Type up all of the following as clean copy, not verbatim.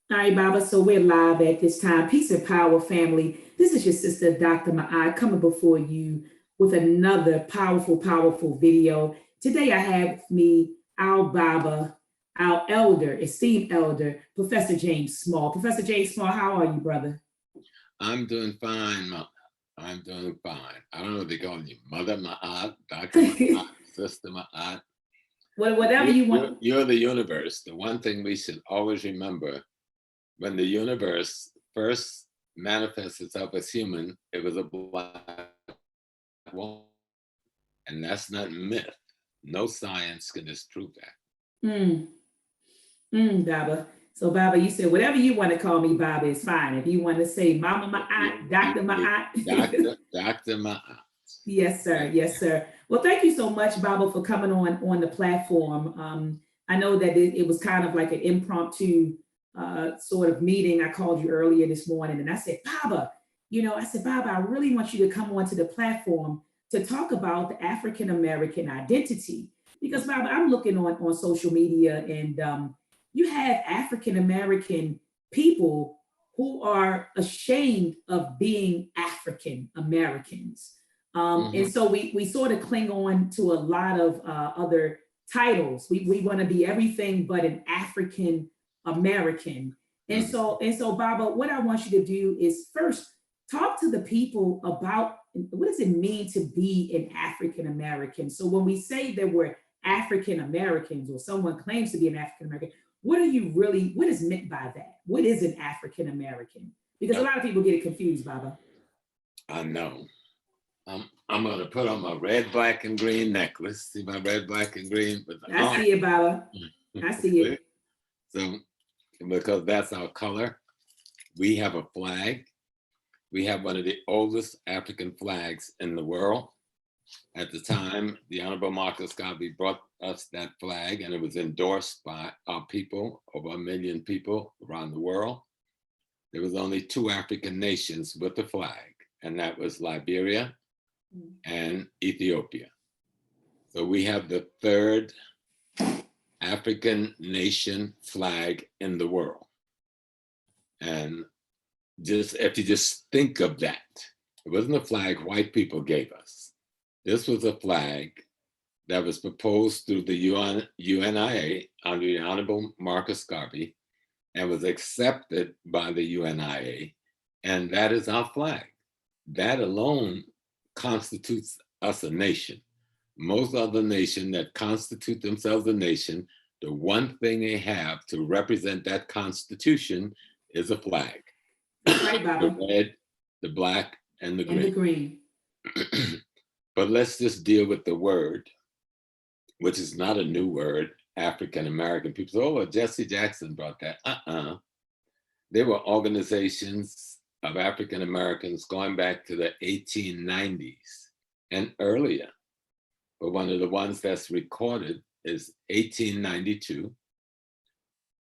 All right, Baba. So we're live at this time. Peace and power, family. This is your sister, Dr. Maat, coming before you with another powerful, powerful video. Today I have with me our Baba, our elder, esteemed elder, Professor James Small. Professor James Small, how are you, brother? I'm doing fine, I'm doing fine. I don't know if they call you Mother Ma'at, Dr. Ma'at, Sister Ma'at. Whatever you want. You're the universe. The one thing we should always remember, when the universe first manifests itself as human, it was a black woman. And that's not myth. No science can disprove that. Mm, Baba. So, Baba, you said whatever you want to call me, Baba, is fine. If you want to say Mama Ma'at, Dr. Ma'at. Dr. Ma'at. Yes, sir. Yes, sir. Well, thank you so much, Baba, for coming on the platform. I know that it was kind of like an impromptu sort of meeting. I called you earlier this morning, and I said, Baba, I said, Baba, I really want you to come onto the platform to talk about the African American identity, because Baba, I'm looking on social media, and you have African American people who are ashamed of being African Americans. And so we sort of cling on to a lot of other titles. We want to be everything but an African American. And so Baba, what I want you to do is first talk to the people about what does it mean to be an African American. So when we say that we're African Americans, or someone claims to be an African American, what is meant by that? What is an African American? Because a lot of people get it confused, Baba. I know. I'm going to put on my red, black, and green necklace. See my red, black, and green? With the I see it, Baba. I see it. So, because that's our color, we have a flag. We have one of the oldest African flags in the world. At the time, the Honorable Marcus Garvey brought us that flag, and it was endorsed by our people, over 1 million people around the world. There was only 2 African nations with the flag, and that was Liberia and Ethiopia. So we have the 3rd African nation flag in the world. And if you just think of that, it wasn't a flag white people gave us. This was a flag that was proposed through the UNIA under the Honorable Marcus Garvey, and was accepted by the UNIA, and that is our flag. That alone constitutes us a nation. Most other nations that constitute themselves a nation, the one thing they have to represent that constitution is a flag. Right, Baba. The red, the black, and the green. And the green. But let's just deal with the word, which is not a new word. African American people say, oh, well, Jesse Jackson brought that. There were organizations of African Americans going back to the 1890s and earlier. But one of the ones that's recorded is 1892.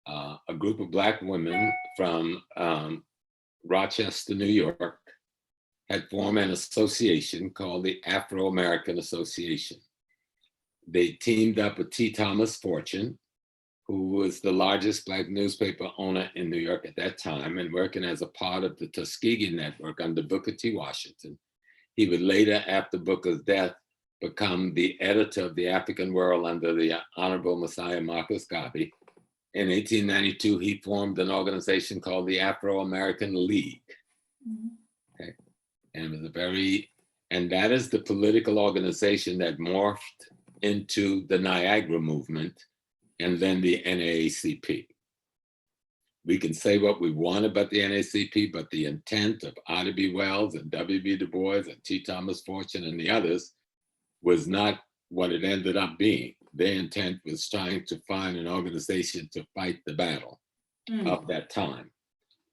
A group of Black women from Rochester, New York, had formed an association called the Afro-American Association. They teamed up with T. Thomas Fortune, who was the largest Black newspaper owner in New York at that time, and working as a part of the Tuskegee Network under Booker T. Washington. He would later, after Booker's death, become the editor of the African World under the Honorable Messiah Marcus Garvey. In 1892, he formed an organization called the Afro-American League. Okay. And it was and that is the political organization that morphed into the Niagara movement and then the NAACP. We can say what we want about the NAACP, but the intent of Ida B. Wells and W.B. Du Bois and T. Thomas Fortune and the others was not what it ended up being. Their intent was trying to find an organization to fight the battle of that time.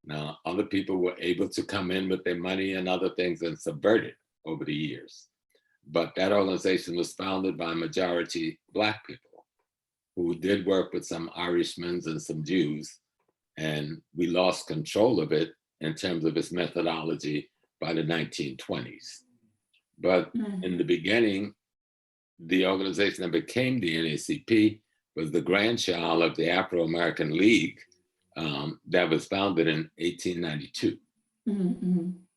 Now, other people were able to come in with their money and other things and subvert it over the years. But that organization was founded by majority Black people who did work with some Irishmen and some Jews. And we lost control of it in terms of its methodology by the 1920s. But in the beginning, the organization that became the NAACP was the grandchild of the Afro-American League, that was founded in 1892.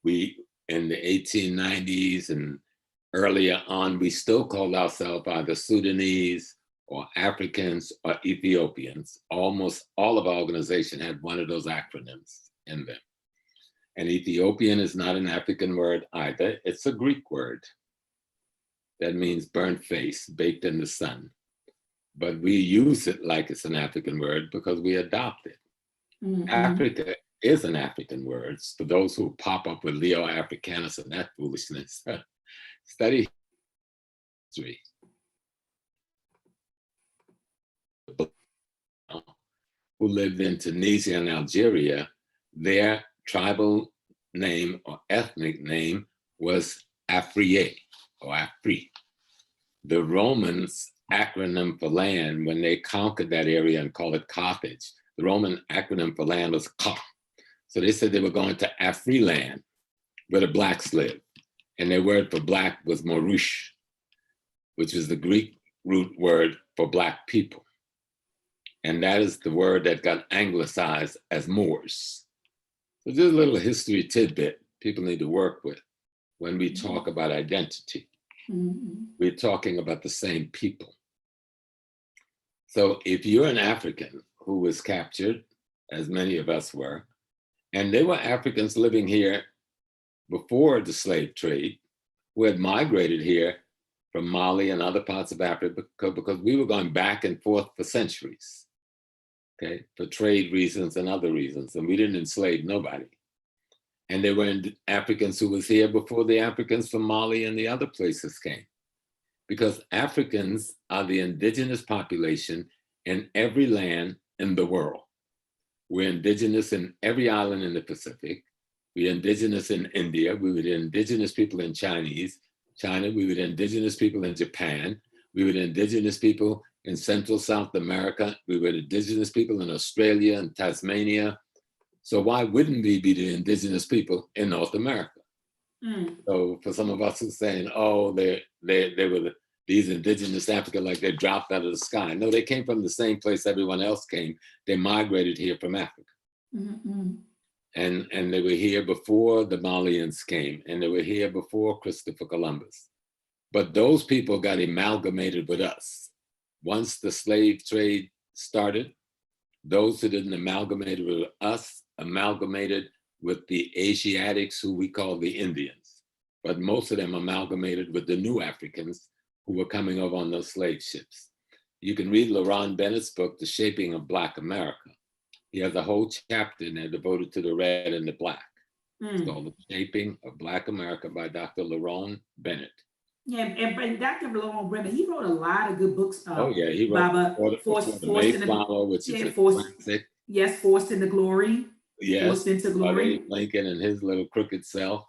We, in the 1890s and earlier on, we still called ourselves either Sudanese or Africans or Ethiopians. Almost all of our organization had one of those acronyms in them. And Ethiopian is not an African word either. It's a Greek word that means burnt face, baked in the sun. But we use it like it's an African word because we adopt it. Africa is an African word. For those who pop up with Leo Africanus and that foolishness, study history. Who lived in Tunisia and Algeria, their tribal name or ethnic name was Afriye or Afri. The Romans' acronym for land, when they conquered that area and called it Carthage, the Roman acronym for land was Ka. So they said they were going to Afri land, where the blacks lived. And their word for black was Morush, which is the Greek root word for black people. And that is the word that got anglicized as Moors. So just a little history tidbit people need to work with when we talk about identity. We're talking about the same people. So if you're an African who was captured, as many of us were, and there were Africans living here before the slave trade who had migrated here from Mali and other parts of Africa because we were going back and forth for centuries, okay, for trade reasons and other reasons, and we didn't enslave nobody. And there were Africans who was here before the Africans from Mali and the other places came. Because Africans are the indigenous population in every land in the world. We're indigenous in every island in the Pacific. We're indigenous in India. We were the indigenous people in China. We were the indigenous people in Japan. We were the indigenous people in Central South America. We were the indigenous people in Australia and Tasmania. So why wouldn't we be the indigenous people in North America? So for some of us who's saying, oh, they were these indigenous Africa, like they dropped out of the sky. No, they came from the same place everyone else came. They migrated here from Africa. And they were here before the Malians came, and they were here before Christopher Columbus. But those people got amalgamated with us. Once the slave trade started, those who didn't amalgamate with us amalgamated with the Asiatics, who we call the Indians. But most of them amalgamated with the new Africans who were coming over on those slave ships. You can read LaRon Bennett's book, The Shaping of Black America. He has a whole chapter in there devoted to the red and the black. It's called The Shaping of Black America by Dr. LaRon Bennett. Yeah, and Dr. LaRon Bennett, he wrote a lot of good books. He wrote Forced in the Mayflower, which is a classic. Yes, Forced into Glory. Yes, Forced into Glory. Lincoln and his little crooked self.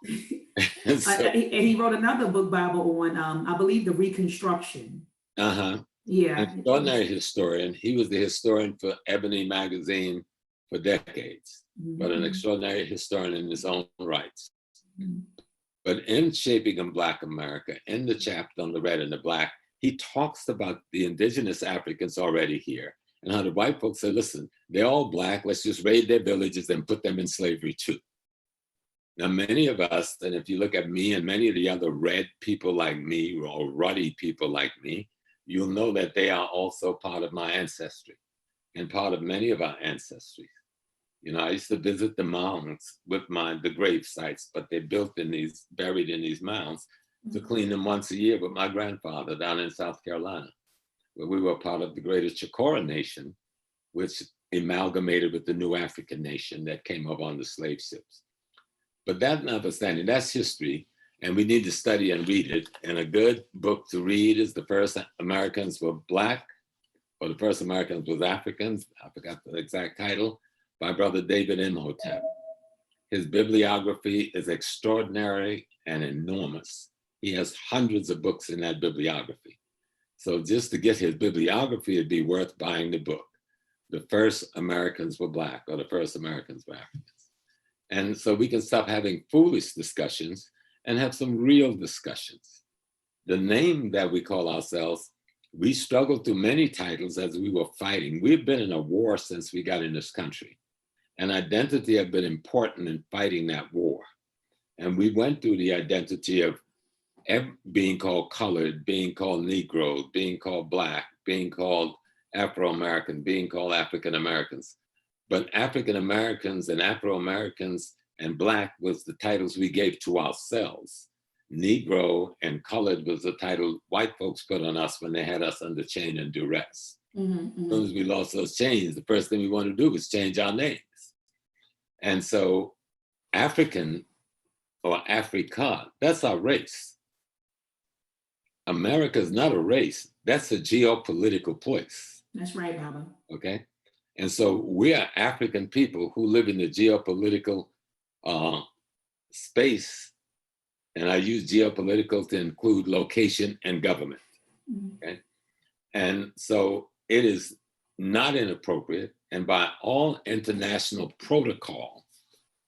And he wrote another book, Bible, on, I believe, the Reconstruction. Yeah. An extraordinary historian. He was the historian for Ebony magazine for decades, but an extraordinary historian in his own rights. But in Shaping of Black America, in the chapter on the red and the black, he talks about the indigenous Africans already here and how the white folks say, listen, they're all black, let's just raid their villages and put them in slavery too. Now, many of us, and if you look at me and many of the other red people like me or ruddy people like me, you'll know that they are also part of my ancestry and part of many of our ancestries. You know, I used to visit the mounds with the grave sites, but they're buried in these mounds to clean them once a year with my grandfather down in South Carolina, where we were part of the greatest Chicora nation, which amalgamated with the new African nation that came over on the slave ships. But that notwithstanding, that's history, and we need to study and read it. And a good book to read is The First Americans Were Black, or The First Americans Was Africans, I forgot the exact title, by Brother David Imhotep. His bibliography is extraordinary and enormous. He has hundreds of books in that bibliography. So just to get his bibliography, it'd be worth buying the book. The First Americans Were Black, or The First Americans Were Africans. And so we can stop having foolish discussions and have some real discussions. The name that we call ourselves, we struggled through many titles as we were fighting. We've been in a war since we got in this country. And identity have been important in fighting that war. And we went through the identity of being called colored, being called Negro, being called Black, being called Afro-American, being called African-Americans. But African-Americans and Afro-Americans and Black was the titles we gave to ourselves. Negro and colored was the title white folks put on us when they had us under chain and duress. As soon as we lost those chains, the first thing we wanted to do was change our names. And so African or Africa, that's our race. America is not a race, that's a geopolitical place. That's right, Baba. Okay? And so we are African people who live in the geopolitical space, and I use geopolitical to include location and government. Okay? And so it is not inappropriate, and by all international protocol,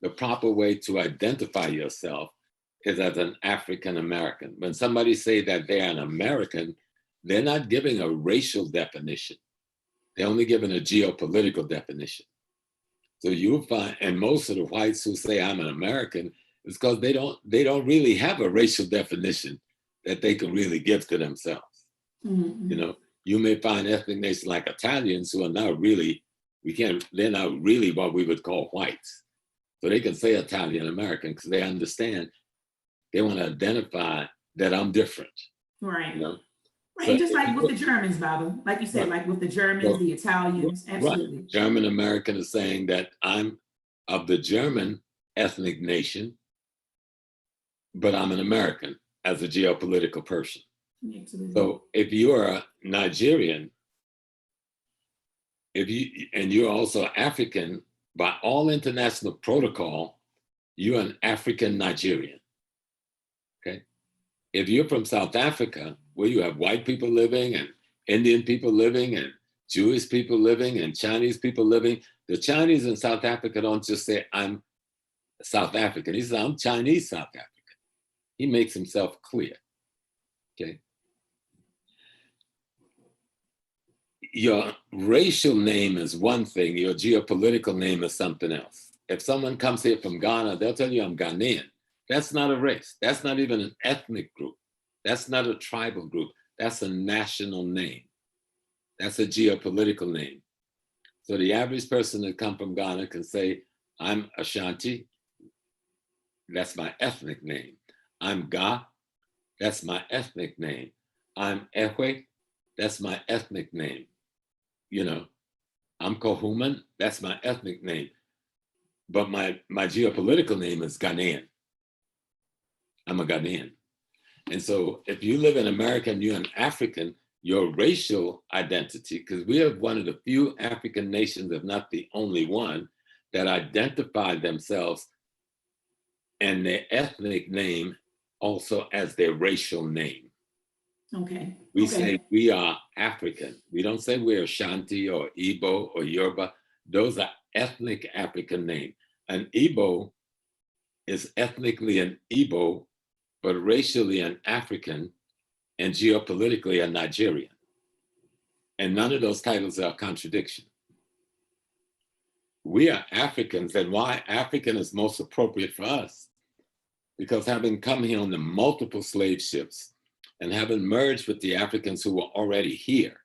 the proper way to identify yourself is as an African American. When somebody say that they're an American, they're not giving a racial definition. They're only giving a geopolitical definition. So you'll find, and most of the whites who say I'm an American, is because they don't really have a racial definition that they can really give to themselves. You know, you may find ethnic nations like Italians who are not really, they're not really what we would call whites. So they can say Italian American because they understand they want to identify that I'm different. Right. You know? Right. So and just like with the Germans, Baba, like you said, like with the Germans, the Italians, absolutely. Right. German American is saying that I'm of the German ethnic nation, but I'm an American as a geopolitical person. Absolutely. So if you're a Nigerian, and you're also African, by all international protocol, you're an African Nigerian. Okay. If you're from South Africa, where you have white people living and Indian people living and Jewish people living and Chinese people living, the Chinese in South Africa don't just say, I'm South African. He says, I'm Chinese South African. He makes himself clear. Okay. Your racial name is one thing, your geopolitical name is something else. If someone comes here from Ghana, they'll tell you I'm Ghanaian. That's not a race. That's not even an ethnic group. That's not a tribal group. That's a national name. That's a geopolitical name. So the average person that comes from Ghana can say, I'm Ashanti. That's my ethnic name. I'm Ga. That's my ethnic name. I'm Ehwe. That's my ethnic name. You know, I'm Kohuman. That's my ethnic name. But my geopolitical name is Ghanaian. I'm a Ghanaian. And so if you live in America and you're an African, your racial identity, because we are one of the few African nations, if not the only one, that identify themselves and their ethnic name also as their racial name. Okay. We say we are African. We don't say we're Ashanti or Igbo or Yoruba. Those are ethnic African names. An Igbo is ethnically an Igbo, but racially an African and geopolitically a Nigerian. And none of those titles are a contradiction. We are Africans, and why African is most appropriate for us, because having come here on the multiple slave ships and having merged with the Africans who were already here,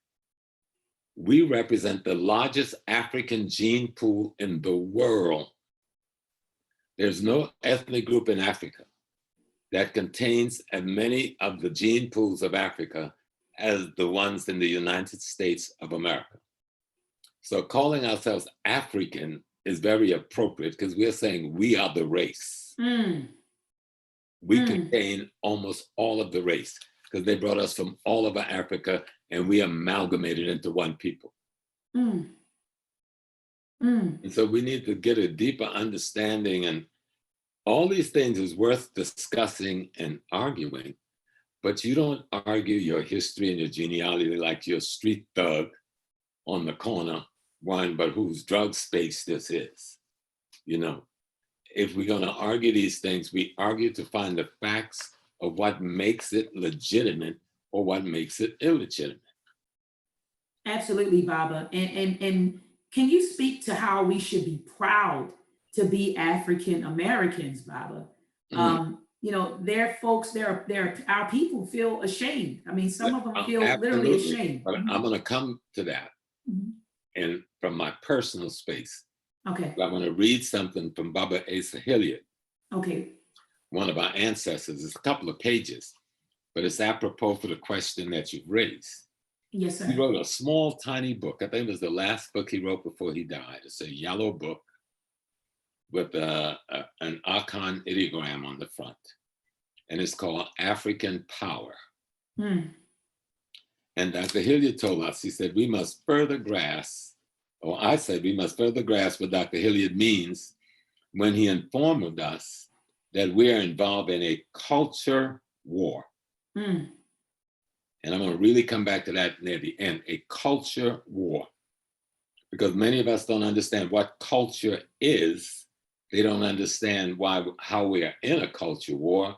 we represent the largest African gene pool in the world. There's no ethnic group in Africa that contains as many of the gene pools of Africa as the ones in the United States of America. So calling ourselves African is very appropriate because we're saying we are the race. We contain almost all of the race because they brought us from all over Africa and we amalgamated into one people. And so we need to get a deeper understanding, and all these things is worth discussing and arguing, but you don't argue your history and your genealogy like you're a street thug on the corner, worrying about whose drug space this is. You know, if we're going to argue these things, we argue to find the facts of what makes it legitimate or what makes it illegitimate. Absolutely, Baba. And can you speak to how we should be proud to be African Americans, Baba? Mm. You know, their folks, their our people feel ashamed. I mean, some of them feel literally Absolutely. ashamed. But I'm going to come to that, Mhm. and from my personal space. Okay. I'm going to read something from Baba Asa Hilliard, Okay. one of our ancestors. It's a couple of pages, but it's apropos for the question that you've raised. Yes, He sir. wrote a small, tiny book. I think it was the last book he wrote before he died. It's a yellow book with an Akan ideogram on the front. And it's called African Power. Mm. And Dr. Hilliard told us, he said, we must further grasp, or I said, we must further grasp what Dr. Hilliard means when he informed us that we are involved in a culture war. Mm. And I'm going to really come back to that near the end, a culture war. Because many of us don't understand what culture is. They don't understand how we are in a culture war.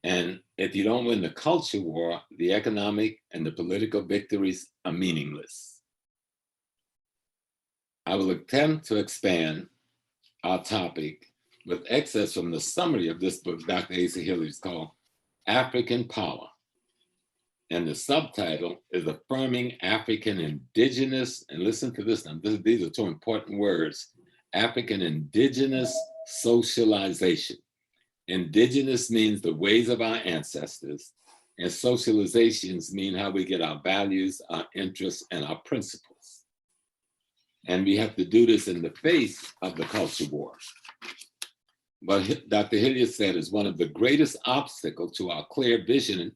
And if you don't win the culture war, the economic and the political victories are meaningless. I will attempt to expand our topic with excerpts from the summary of this book, Dr. Asa Hilliard's, called African Power. And the subtitle is Affirming African Indigenous, and listen to this now, these are two important words, African Indigenous Socialization. Indigenous means the ways of our ancestors, and socializations mean how we get our values, our interests, and our principles. And we have to do this in the face of the culture war. But Dr. Hilliard said is one of the greatest obstacles to our clear vision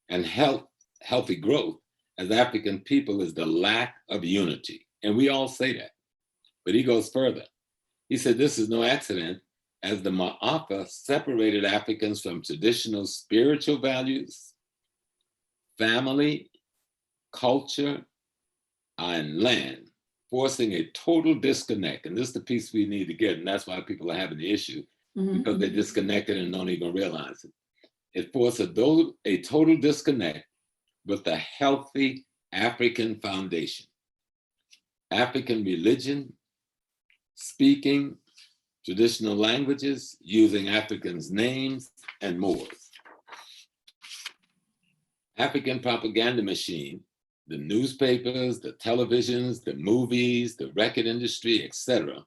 and healthy growth as African people is the lack of unity. And we all say that, but he goes further. He said, this is no accident, as the Ma'afa separated Africans from traditional spiritual values, family, culture, and land, forcing a total disconnect. And this is the piece we need to get, and that's why people are having the issue, because they're disconnected and don't even realize it. It forced a total disconnect with the healthy African foundation. African religion, speaking traditional languages, using Africans' names, and more. African propaganda machine, the newspapers, the televisions, the movies, the record industry, etc.,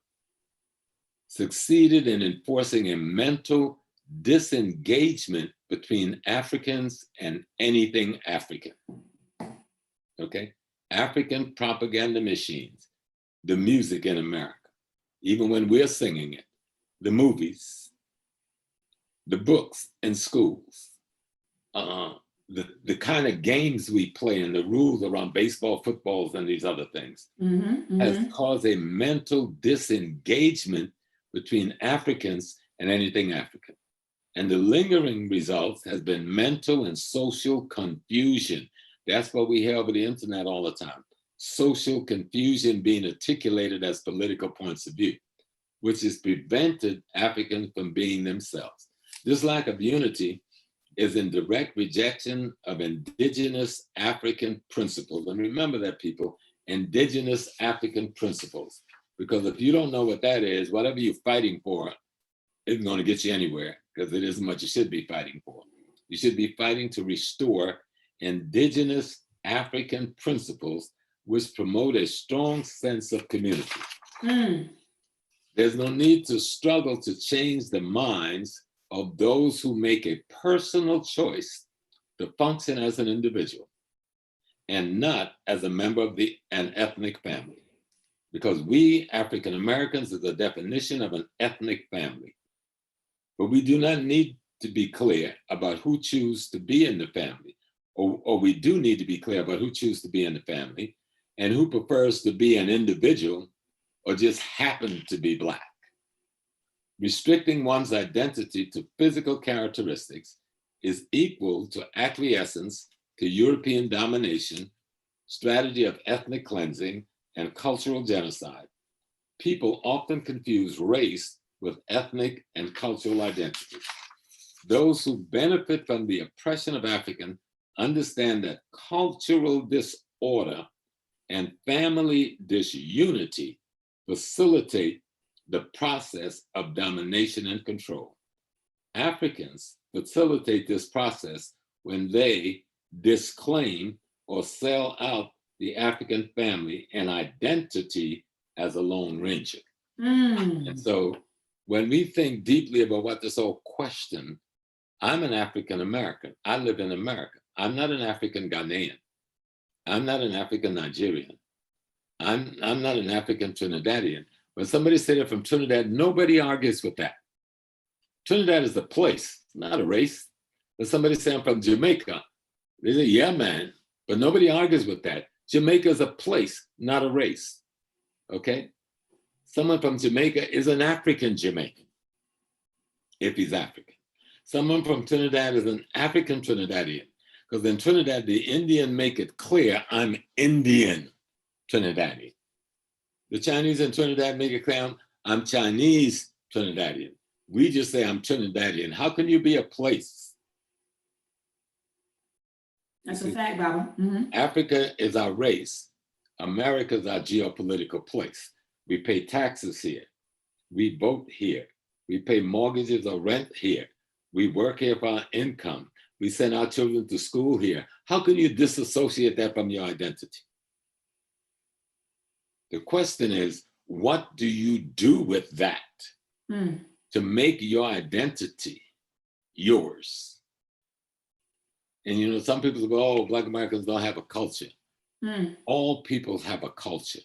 succeeded in enforcing a mental disengagement between Africans and anything African. Okay? African propaganda machines, the music in America, even when we're singing it, the movies, the books in schools, the kind of games we play and the rules around baseball, footballs, and these other things has caused a mental disengagement between Africans and anything African. And the lingering results has been mental and social confusion. That's what we hear over the internet all the time. Social confusion being articulated as political points of view, which has prevented Africans from being themselves. This lack of unity is in direct rejection of indigenous African principles. And remember that, people, indigenous African principles. Because if you don't know what that is, whatever you're fighting for isn't going to get you anywhere, because it isn't what you should be fighting for. You should be fighting to restore indigenous African principles, which promote a strong sense of community. There's no need to struggle to change the minds of those who make a personal choice to function as an individual and not as a member of an ethnic family. Because we African Americans is the definition of an ethnic family. But we do not need to be clear about who choose to be in the family, or we do need to be clear about who choose to be in the family and who prefers to be an individual or just happen to be Black. Restricting one's identity to physical characteristics is equal to acquiescence to European domination, strategy of ethnic cleansing, and cultural genocide. People often confuse race with ethnic and cultural identity. Those who benefit from the oppression of African understand that cultural disorder and family disunity facilitate the process of domination and control. Africans facilitate this process when they disclaim or sell out the African family and identity as a Lone Ranger. And so when we think deeply about what this whole question, I'm an African American. I live in America. I'm not an African Ghanaian. I'm not an African Nigerian. I'm not an African Trinidadian. When somebody says they're from Trinidad, nobody argues with that. Trinidad is a place, not a race. When somebody say I'm from Jamaica, they say, yeah, man, but nobody argues with that. Jamaica is a place, not a race, okay? Someone from Jamaica is an African Jamaican, if he's African. Someone from Trinidad is an African Trinidadian, because in Trinidad, the Indian make it clear, I'm Indian Trinidadian. The Chinese in Trinidad make it clear, I'm Chinese Trinidadian. We just say I'm Trinidadian. How can you be a place? That's a fact, Baba. Africa is our race. America is our geopolitical place. We pay taxes here. We vote here. We pay mortgages or rent here. We work here for our income. We send our children to school here. How can you disassociate that from your identity? The question is, what do you do with that to make your identity yours? And you know, some people go, oh, Black Americans don't have a culture. All peoples have a culture.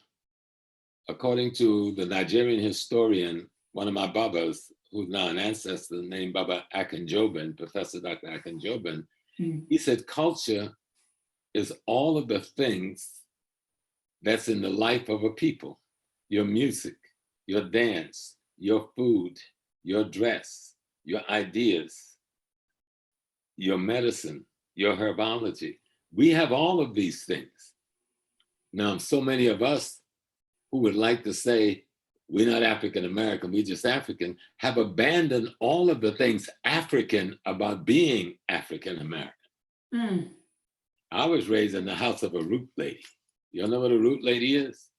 According to the Nigerian historian, one of my Babas, who's now an ancestor named Baba Akinjobin, Professor Dr. Akinjobin, he said culture is all of the things that's in the life of a people. Your music, your dance, your food, your dress, your ideas, your medicine, your herbology. We have all of these things. Now, so many of us who would like to say, we're not African American, we're just African, have abandoned all of the things African about being African American. I was raised in the house of a root lady. You know what a root lady is?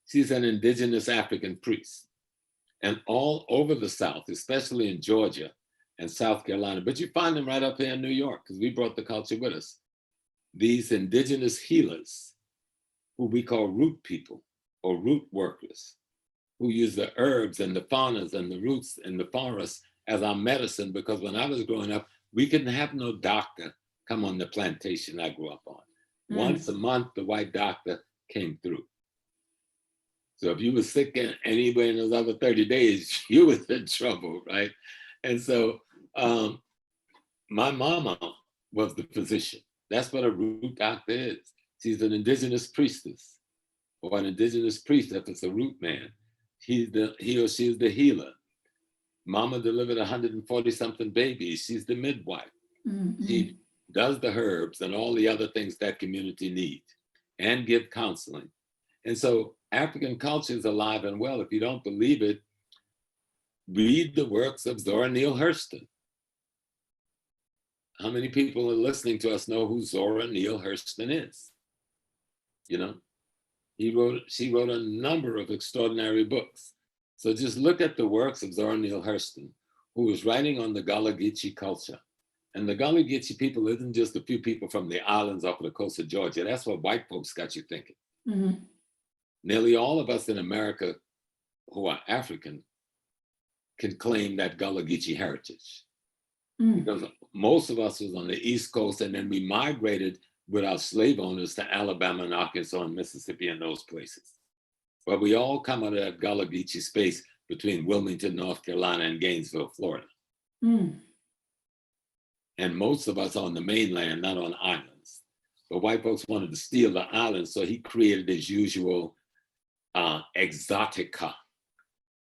She's an indigenous African priest. And all over the South, especially in Georgia and South Carolina, but you find them right up here in New York, because we brought the culture with us. These indigenous healers, who we call root people or root workers, who use the herbs and the faunas and the roots in the forest as our medicine, because when I was growing up, we couldn't have no doctor come on the plantation I grew up on. Once a month, the white doctor came through. So if you were sick anywhere in those other 30 days, you was in trouble, right? And so my mama was the physician. That's what a root doctor is. She's an indigenous priestess, or an indigenous priest if it's a root man. He or she is the healer. Mama delivered 140-something babies. She's the midwife. She does the herbs and all the other things that community needs, and give counseling. And so African culture is alive and well. If you don't believe it, read the works of Zora Neale Hurston. How many people are listening to us know who Zora Neale Hurston is? You know, she wrote a number of extraordinary books. So just look at the works of Zora Neale Hurston, who was writing on the Gullah Geechee culture. And the Gullah Geechee people isn't just a few people from the islands off the coast of Georgia. That's what white folks got you thinking. Nearly all of us in America who are African can claim that Gullah Geechee heritage. Because most of us was on the East Coast, and then we migrated with our slave owners to Alabama and Arkansas and Mississippi and those places. But we all come out of that Gullah Geechee space between Wilmington, North Carolina, and Gainesville, Florida. And most of us on the mainland, not on islands. But white folks wanted to steal the islands, so he created his usual exotica,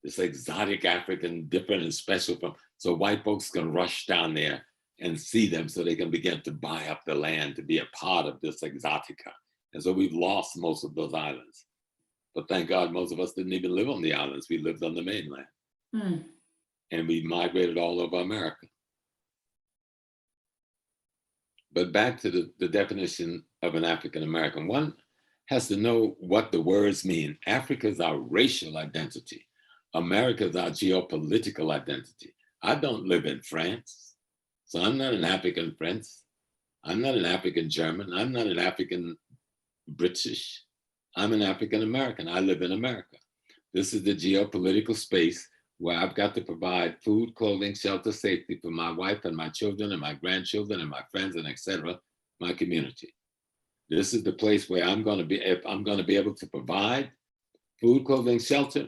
this exotic African, different and special from, so white folks can rush down there and see them so they can begin to buy up the land to be a part of this exotica. And so we've lost most of those islands. But thank God most of us didn't even live on the islands. We lived on the mainland. And we migrated all over America. But back to the definition of an African American. One has to know what the words mean. Africa is our racial identity. America is our geopolitical identity. I don't live in France, so I'm not an African Prince. I'm not an African German. I'm not an African British. I'm an African American. I live in America. This is the geopolitical space where I've got to provide food, clothing, shelter, safety for my wife and my children and my grandchildren and my friends and etc., my community. This is the place where I'm going to be, if I'm going to be able to provide food, clothing, shelter,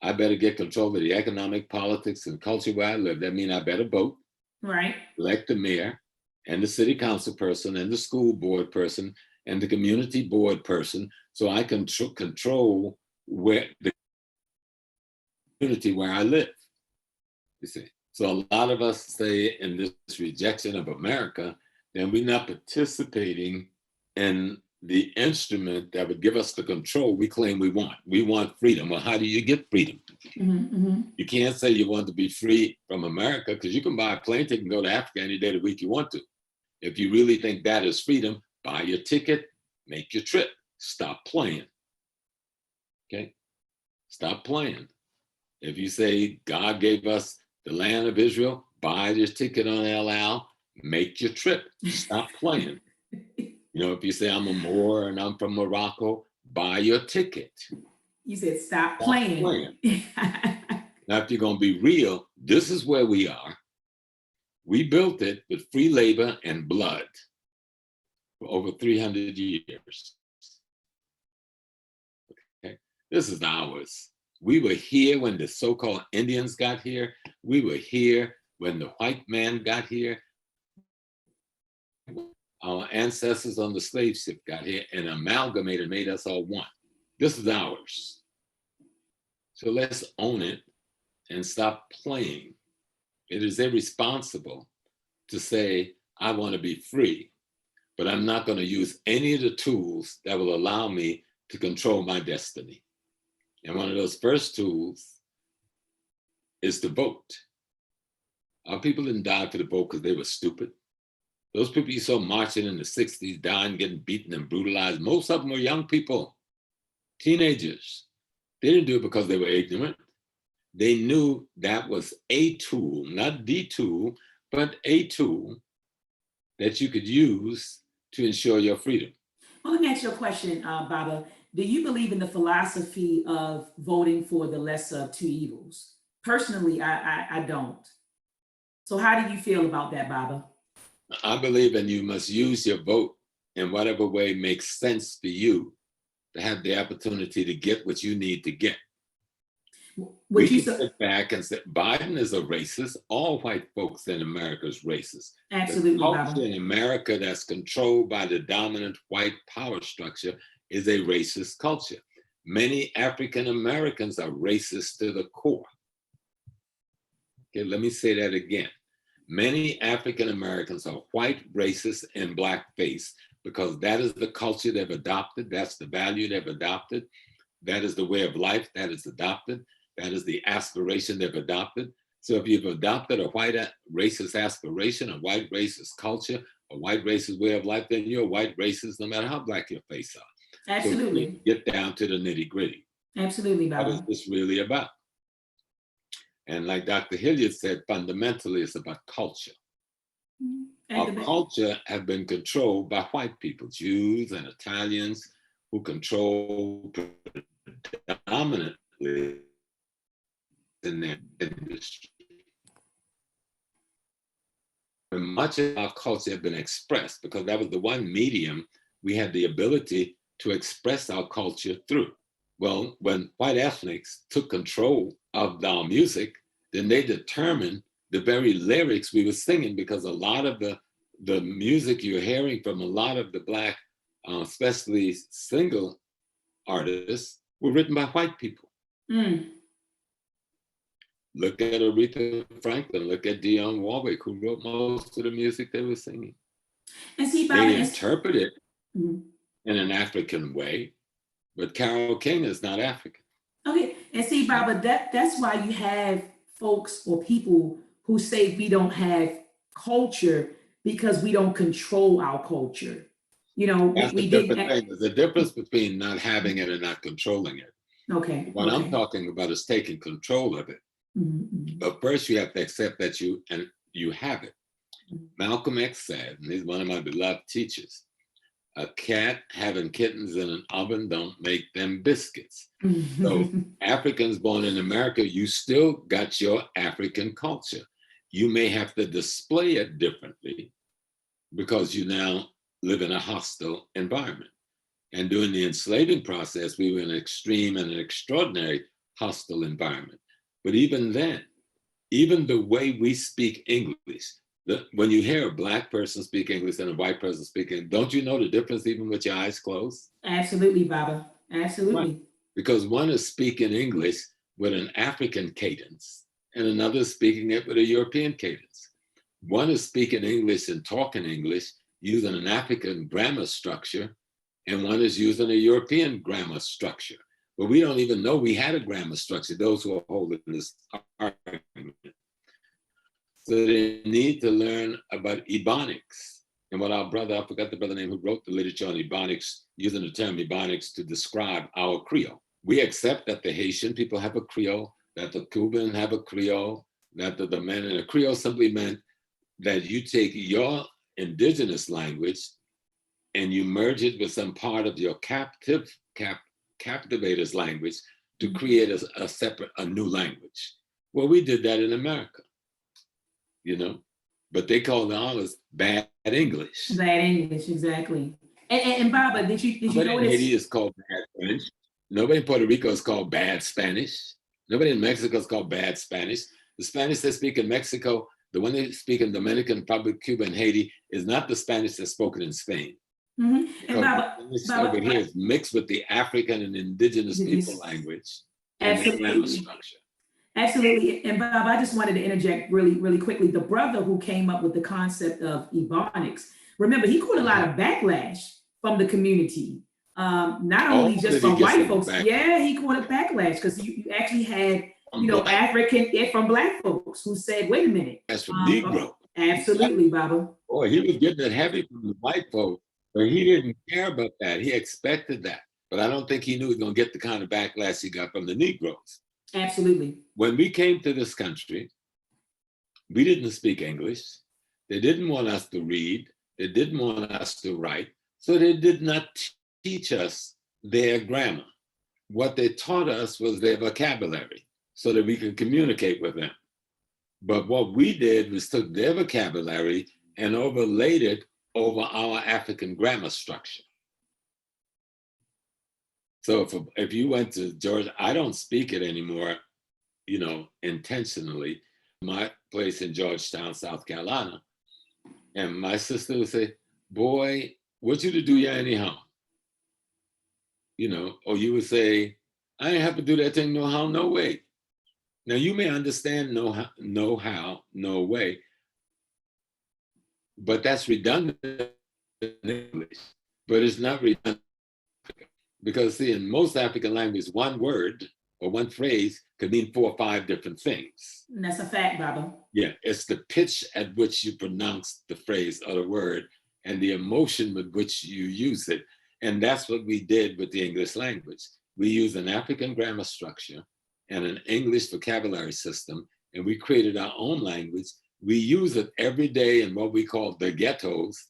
I better get control of the economic, politics, and culture where I live. That means I better vote, right, elect the mayor and the city council person and the school board person and the community board person, so I can control where the community where I live. You see, so a lot of us say in this rejection of America, then we're not participating in the instrument that would give us the control we claim we want. We want freedom. Well, how do you get freedom? You can't say you want to be free from America, because you can buy a plane ticket and go to Africa any day of the week you want to. If you really think that is freedom, buy your ticket, make your trip, stop playing. Okay? Stop playing. If you say God gave us the land of Israel, buy your ticket on El Al, make your trip, stop playing. You know, if you say I'm a Moor and I'm from Morocco, buy your ticket. You said stop playing. Now, if you're going to be real, this is where we are. We built it with free labor and blood for over 300 years. Okay? This is ours. We were here when the so-called Indians got here. We were here when the white man got here. Our ancestors on the slave ship got here and amalgamated, made us all one. This is ours. So let's own it and stop playing. It is irresponsible to say, I want to be free, but I'm not going to use any of the tools that will allow me to control my destiny. And one of those first tools is to vote. Our people didn't die for the vote because they were stupid. Those people you saw marching in the 60s, dying, getting beaten and brutalized, most of them were young people, teenagers. They didn't do it because they were ignorant. They knew that was a tool, not the tool, but a tool that you could use to ensure your freedom. Well, let me ask you a question, Baba. Do you believe in the philosophy of voting for the lesser of two evils? Personally, I don't. So how do you feel about that, Baba? I believe in you must use your vote in whatever way makes sense for you to have the opportunity to get what you need to get. We can sit back and say Biden is a racist. All white folks in America is racist. Absolutely, the culture Baba. in America that's controlled by the dominant white power structure is a racist culture. Many African Americans are racist to the core. Okay, let me say that again. Many African Americans are white, racist, and blackface because that is the culture they've adopted. That's the value they've adopted. That is the way of life that is adopted. That is the aspiration they've adopted. So if you've adopted a white racist aspiration, a white racist culture, a white racist way of life, then you're a white racist no matter how black your face are. Absolutely. So get down to the nitty gritty. Absolutely, Baba. What is this really about? And like Dr. Hilliard said, fundamentally, it's about culture. Our culture has been controlled by white people, Jews and Italians, who control predominantly in their industry. And much of our culture had been expressed because that was the one medium we had the ability to express our culture through. Well, when white ethnics took control of our music, then they determined the very lyrics we were singing, because a lot of the music you're hearing from a lot of the Black, especially single artists, were written by white people. Look at Aretha Franklin, look at Dionne Warwick, who wrote most of the music they were singing. And see, Baba, they interpret it in an African way, but Carole King is not African. Okay, and see, Baba, that's why you have folks or people who say we don't have culture because we don't control our culture. You know, That's a we different didn't. thing. There's a difference between not having it and not controlling it. Okay. What I'm Okay. talking about is taking control of it. Mhm. But first you have to accept that you have it. Mhm. Malcolm X said, and he's one of my beloved teachers, a cat having kittens in an oven don't make them biscuits. So Africans born in America, you still got your African culture. You may have to display it differently because you now live in a hostile environment. And during the enslaving process, we were in an extreme and an extraordinary hostile environment. But even then, even the way we speak English, when you hear a Black person speak English and a white person speaking, don't you know the difference even with your eyes closed? Absolutely, Baba. Absolutely. Right. Because one is speaking English with an African cadence and another is speaking it with a European cadence. One is speaking English and talking English using an African grammar structure, and one is using a European grammar structure. But we don't even know we had a grammar structure, those who are holding this argument. So they need to learn about Ebonics. And what our brother, I forgot the brother name who wrote the literature on Ebonics, using the term Ebonics to describe our Creole. We accept that the Haitian people have a Creole, that the Cuban have a Creole, that the men in a Creole simply meant that you take your indigenous language and you merge it with some part of your captivator's language to create a separate, a new language. Well, we did that in America, you know, but they call ours bad English. Bad English, exactly. And Baba, did you Nobody notice? in Haiti is called bad French. Nobody in Puerto Rico is called bad Spanish. Nobody in Mexico is called bad Spanish. The Spanish they speak in Mexico, the one they speak in Dominican Republic, Cuba, and Haiti is not the Spanish that's spoken in Spain. And Baba, over here is mixed with the African and indigenous people language and the grammar structure. Absolutely. And Bob, I just wanted to interject really quickly. The brother who came up with the concept of Ebonics, remember, he caught a lot of backlash from the community. Not only just from white folks. Yeah, he caught a backlash because you actually had, you know, from Black folks who said, wait a minute. That's from Negro. Absolutely, Baba. Boy, he was getting it heavy from the white folks, but he didn't care about that. He expected that. But I don't think he knew he was going to get the kind of backlash he got from the Negroes. Absolutely. When we came to this country, we didn't speak English. They didn't want us to read. They didn't want us to write. So they did not teach us their grammar. What they taught us was their vocabulary so that we could communicate with them. But what we did was took their vocabulary and overlaid it over our African grammar structure. So if you went to Georgia, I don't speak it anymore, you know, intentionally. My place in Georgetown, South Carolina, and my sister would say, boy, what you to do ya anyhow? You know, or you would say, I ain't have to do that thing no how, no way. Now you may understand no how, no way, but that's redundant in English, but it's not redundant. Because see, in most African languages, one word or one phrase could mean 4 or 5 different things. And that's a fact, Baba. Yeah, it's the pitch at which you pronounce the phrase or the word and the emotion with which you use it. And that's what we did with the English language. We used an African grammar structure and an English vocabulary system, and we created our own language. We use it every day in what we call the ghettos.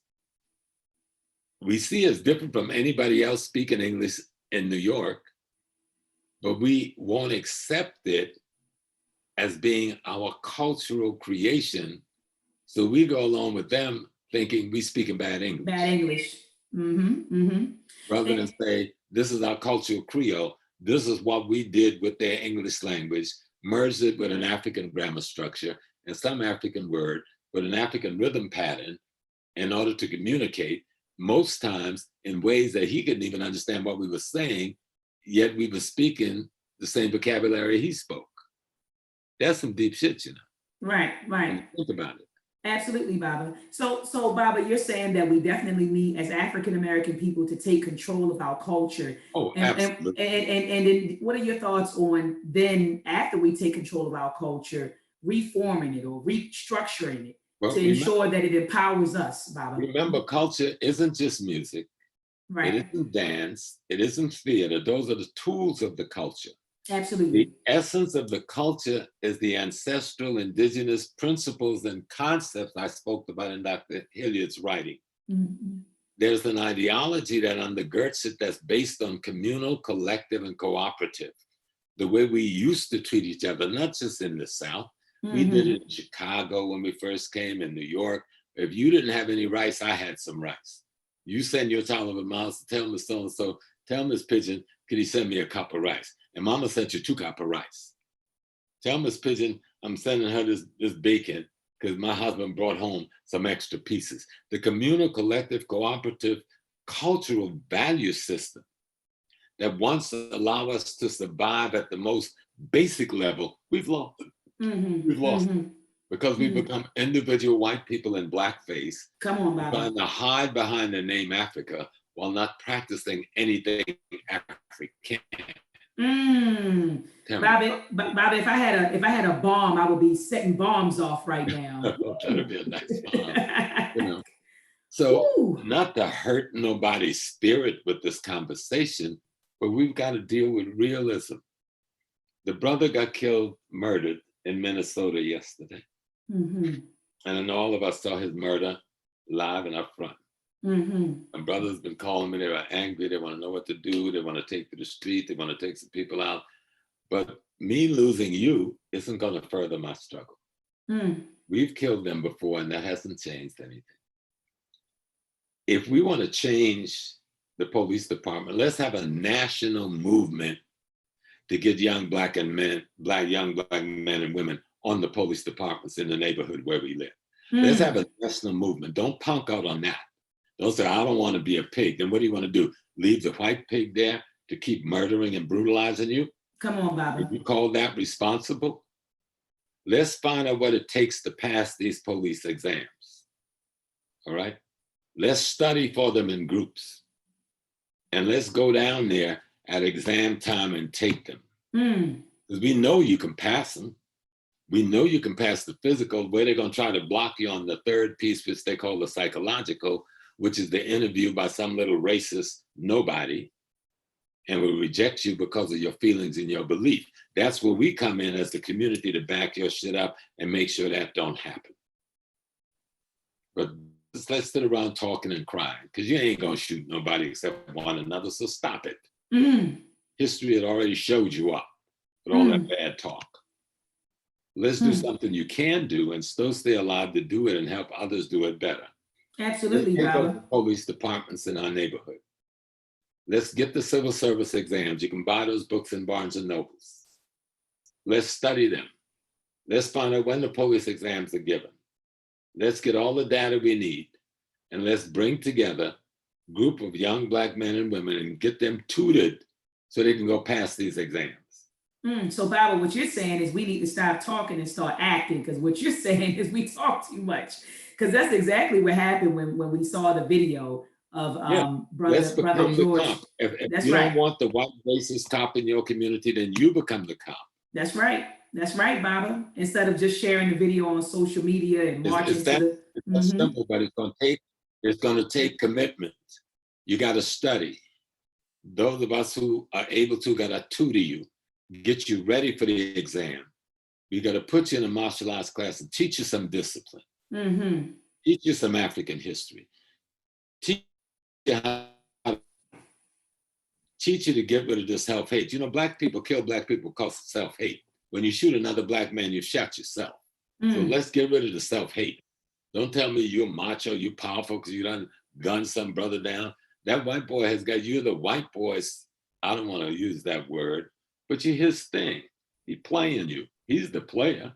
We see as different from anybody else speaking English in New York, but we won't accept it as being our cultural creation. So we go along with them thinking we speaking bad English. Bad English. Rather than say, this is our cultural Creole. This is what we did with their English language, merged it with an African grammar structure and some African word with an African rhythm pattern in order to communicate, most times in ways that he couldn't even understand what we were saying, yet we were speaking the same vocabulary he spoke. That's some deep shit, you know. Right. Think about it. Absolutely, Baba. So Baba, you're saying that we definitely need, as African American people, to take control of our culture. Oh, absolutely. And then what are your thoughts on then, after we take control of our culture, reforming it or restructuring it to ensure that it empowers us, Baba? Remember, culture isn't just music. It Right. isn't dance. It isn't theater. Those are the tools of the culture. The Absolutely. essence of the culture is the ancestral indigenous principles and concepts I spoke about in Dr. Hilliard's writing. Mhm. There's an ideology that undergirds it that's based on communal, collective, and cooperative. The way we used to treat each other, not just in the South. We did it in Chicago when we first came, in New York. If you didn't have any rice, I had some rice. You send your child over miles to tell Miss so-and-so, tell Miss Pigeon, could he send me a cup of rice? And Mama sent you 2 cups of rice. Tell Miss Pigeon, I'm sending her this bacon because my husband brought home some extra pieces. The communal, collective, cooperative, cultural value system that wants to allow us to survive at the most basic level, we've lost it. We've lost it because we've become individual white people in blackface. Come on, Bobby. Trying to hide behind the name Africa while not practicing anything African. Bobby, if I had a bomb, I would be setting bombs off right now. That'd be a nice bomb, you know. So Ooh. not to hurt nobody's spirit with this conversation, but we've got to deal with realism. The brother got killed, murdered in Minnesota yesterday. And I know all of us saw his murder live and up front. My brother's been calling me, they were angry, they want to know what to do, they want to take to the street, they want to take some people out. But me losing you isn't going to further my struggle. We've killed them before and that hasn't changed anything. If we want to change the police department, let's have a national movement to get young black men and women on the police departments in the neighborhood where we live. Let's have a national movement. Don't punk out on that. Don't say, I don't want to be a pig. Then what do you want to do? Leave the white pig there to keep murdering and brutalizing you? Come on, Bobby. You call that responsible? Let's find out what it takes to pass these police exams. All right? Let's study for them in groups. And let's go down there at exam time and take them. Because we know you can pass them. We know you can pass the physical, where they're going to try to block you on the third piece, which they call the psychological, which is the interview by some little racist nobody, and will reject you because of your feelings and your belief. That's where we come in as the community to back your shit up and make sure that don't happen. But let's sit around talking and crying, because you ain't going to shoot nobody except one another, so stop it. History had already showed you up with all that bad talk. Let's do something you can do and still stay alive to do it and help others do it better. Absolutely, Let's Bobby. police departments in our neighborhood. Let's get the civil service exams. You can buy those books in Barnes and Nobles. Let's study them. Let's find out when the police exams are given. Let's get all the data we need, and let's bring together a group of young black men and women and get them tutored so they can go pass these exams. So, Bobby, what you're saying is we need to stop talking and start acting, because what you're saying is we talk too much. Because that's exactly what happened when we saw the video of brother George. If you don't want the white racist cop in your community, then you become the cop. That's right. That's right, Baba. Instead of just sharing the video on social media and marching It's that simple, but it's going to take commitment. You got to study. Those of us who are able to got to tutor you, get you ready for the exam. We got to put you in a martial arts class and teach you some discipline. Teach you some African history. Teach you to get rid of this self-hate. You know, black people kill black people because of self-hate. When you shoot another black man, you shot yourself. So let's get rid of the self-hate. Don't tell me you're macho, you're powerful because you done gunned some brother down. That white boy has got you, the white boys, I don't want to use that word, but you're his thing. He's playing you. He's the player.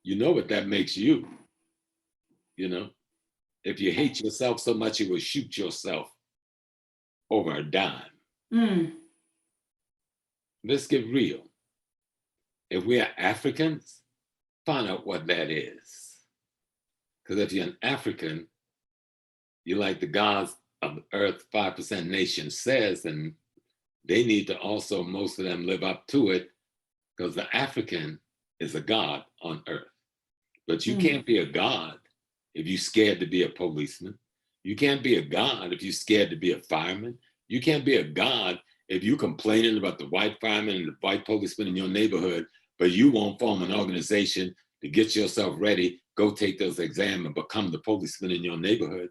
You know what that makes you. You know, if you hate yourself so much, you will shoot yourself over a dime. Let's get real. If we are Africans, find out what that is. Because if you're an African, you're like the gods of the earth, 5% nation says, and they need to also, most of them, live up to it, because the African is a god on earth. But you can't be a god if you're scared to be a policeman. You can't be a God if you're scared to be a fireman. You can't be a God if you're complaining about the white fireman and the white policeman in your neighborhood, but you won't form an organization to get yourself ready, go take those exams and become the policeman in your neighborhood.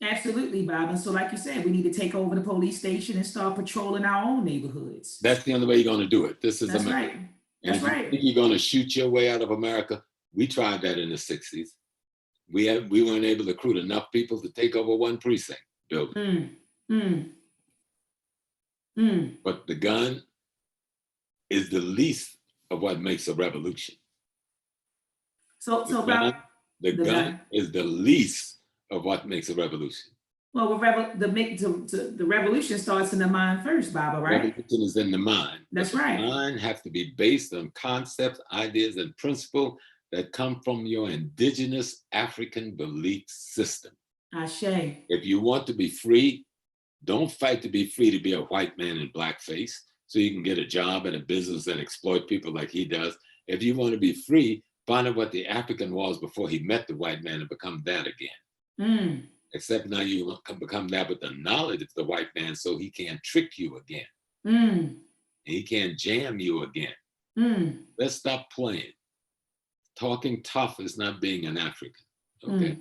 Absolutely, Bob. And so, like you said, we need to take over the police station and start patrolling our own neighborhoods. That's the only way you're going to do it. This is That's America. right. And That's if you right. think you're going to shoot your way out of America, we tried that in the 60s. We weren't able to recruit enough people to take over one precinct building. But the gun is the least of what makes a revolution. The gun is the least of what makes a revolution. Well, the revolution starts in the mind first, Baba, right? Revolution is in the mind. That's right. The mind has to be based on concepts, ideas, and principles that come from your indigenous African belief system. Ashe. If you want to be free, don't fight to be free to be a white man in blackface so you can get a job and a business and exploit people like he does. If you want to be free, find out what the African was before he met the white man and become that again. Except now you become that with the knowledge of the white man so he can't trick you again. And he can't jam you again. Let's stop playing. Talking tough is not being an African, okay?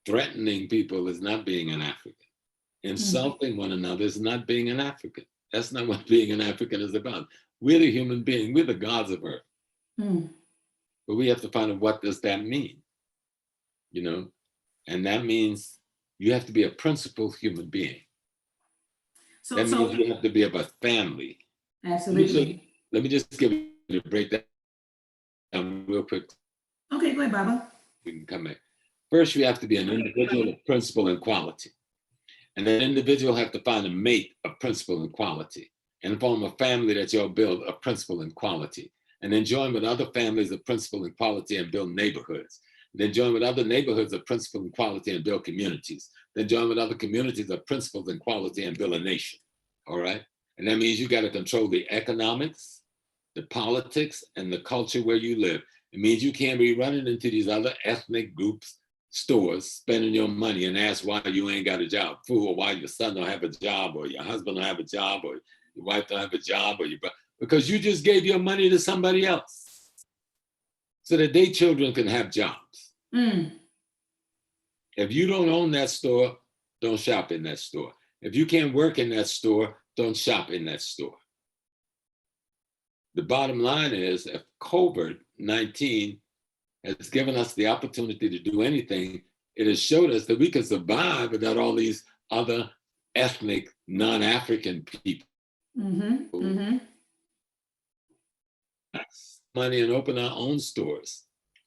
Threatening people is not being an African. Insulting one another is not being an African. That's not what being an African is about. We're the human being. We're the gods of earth. But we have to find out what does that mean, you know? And that means you have to be a principled human being. That means you have to be of a family. Absolutely. Let me just give you a breakdown real quick. Okay, go ahead, Baba. We can come back. First, you have to be an individual of principle and quality. And that individual have to find a mate of principle and quality and form a family that you'll build of principle and quality. And then join with other families of principle and quality and build neighborhoods. Then join with other neighborhoods of principle and quality and build communities. Then join with other communities of principles and quality and build a nation, all right? And that means you gotta control the economics, the politics, and the culture where you live. It means you can't be running into these other ethnic groups, stores, spending your money and ask why you ain't got a job, fool, or why your son don't have a job, or your husband don't have a job, or your wife don't have a job, or because you just gave your money to somebody else so that their children can have jobs. If you don't own that store, don't shop in that store. If you can't work in that store, don't shop in that store. The bottom line is, if COVID-19 has given us the opportunity to do anything, it has showed us that we can survive without all these other ethnic, non-African people. Money and open our own stores.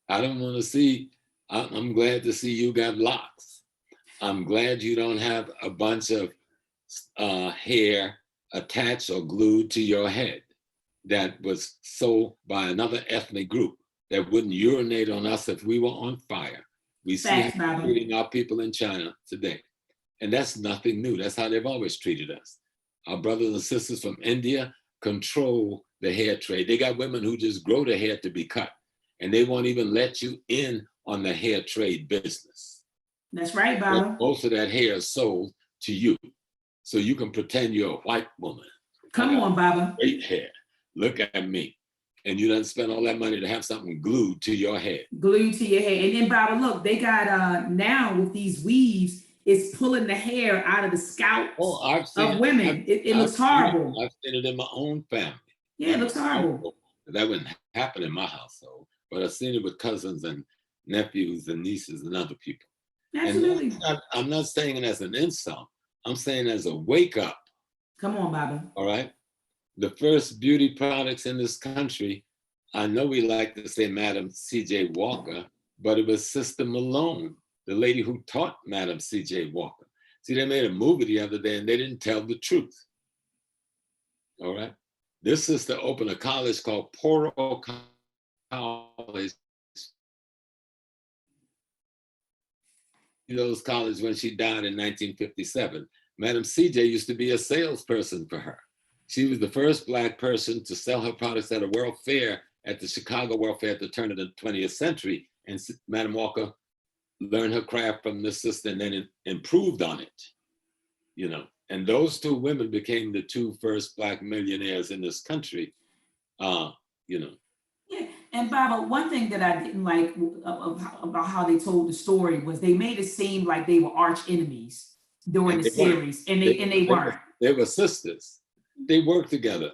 I don't want to see, I'm glad to see you got locks. I'm glad you don't have a bunch of hair attached or glued to your head that was sold by another ethnic group that wouldn't urinate on us if we were on fire. We see how they're treating our people in China today. And that's nothing new. That's how they've always treated us. Our brothers and sisters from India control the hair trade. They got women who just grow the hair to be cut, and they won't even let you in on the hair trade business. That's right, Baba. Most of that hair is sold to you, so you can pretend you're a white woman. Come on, Baba. Great hair. Look at me. And you done spend all that money to have something glued to your head. Glued to your head. And then, Baba, look, they got now with these weaves, it's pulling the hair out of the scalp of women. It looks horrible. I've seen it in my own family. Yeah, it looks horrible. That wouldn't happen in my household, but I've seen it with cousins and nephews and nieces and other people. Absolutely. And I'm not saying it as an insult. I'm saying as a wake up. Come on, Baba. All right. The first beauty products in this country, I know we like to say Madam C.J. Walker, but it was Sister Malone, the lady who taught Madam C.J. Walker. See, they made a movie the other day and they didn't tell the truth. All right. This sister opened a college called Poro College. Those college when she died in 1957. Madam C.J. used to be a salesperson for her. She was the first Black person to sell her products at a World Fair, at the Chicago World Fair at the turn of the 20th century. And Madam Walker learned her craft from the sister and then improved on it, you know. And those two women became the two first Black millionaires in this country, you know. Yeah, and Baba, one thing that I didn't like about how they told the story was they made it seem like they were arch enemies during And the they weren't. series, and they weren't. They were sisters. They worked together.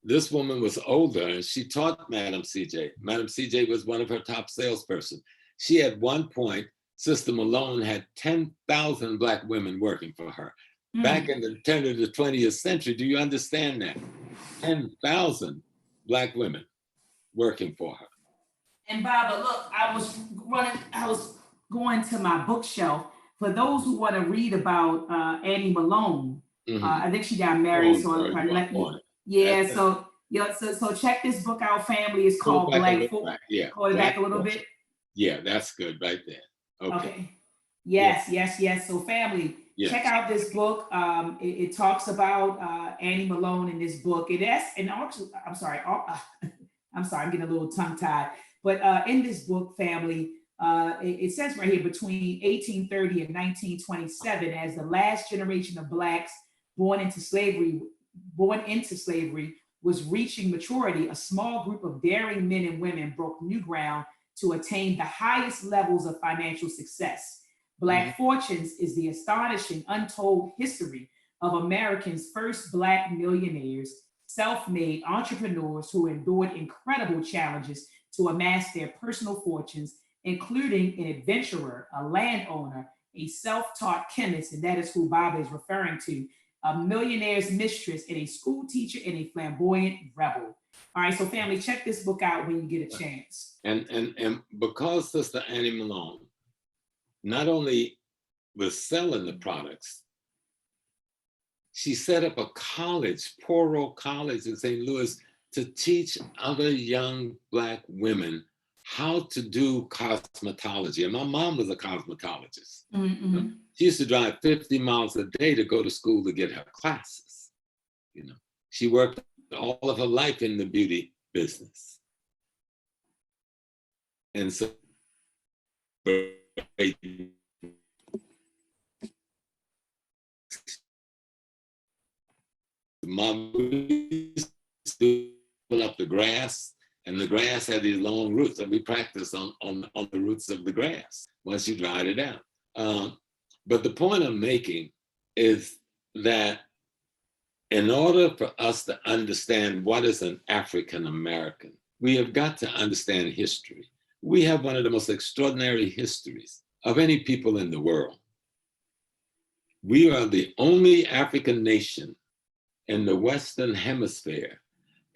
This woman was older and she taught Madam CJ. Madam CJ was one of her top salesperson. She at one point, Sister Malone had 10,000 Black women working for her. Back in the turn of the 20th century, do you understand that? 10,000 Black women working for her. And Baba, look, I was going to my bookshelf for those who want to read about Annie Malone. I think she got married, yeah. So so check this book out, family. It's called Black Folk. Yeah, hold it back a little bit. Yeah, that's good right there. Okay. Yes. So family, check out this book. It talks about Annie Malone in this book. I'm sorry, I'm getting a little tongue tied. But in this book, family, it says right here between 1830 and 1927, as the last generation of Blacks born into slavery was reaching maturity, a small group of daring men and women broke new ground to attain the highest levels of financial success. Black Fortunes is the astonishing, untold history of Americans' first Black millionaires, self-made entrepreneurs who endured incredible challenges to amass their personal fortunes, including an adventurer, a landowner, a self-taught chemist, and that is who Bob is referring to, a millionaire's mistress, and a school teacher, and a flamboyant rebel. All right, so family, check this book out when you get a chance. And because Sister Annie Malone not only was selling the products, she set up a college, Poro College in St. Louis, to teach other young Black women how to do cosmetology. And my mom was a cosmetologist. She used to drive 50 miles a day to go to school to get her classes. You know, she worked all of her life in the beauty business. And so Mom used to pull up the grass, and the grass had these long roots, and we practiced on the roots of the grass once you dried it out. But the point I'm making is that in order for us to understand what is an African American, we have got to understand history. We have one of the most extraordinary histories of any people in the world. We are the only African nation in the Western Hemisphere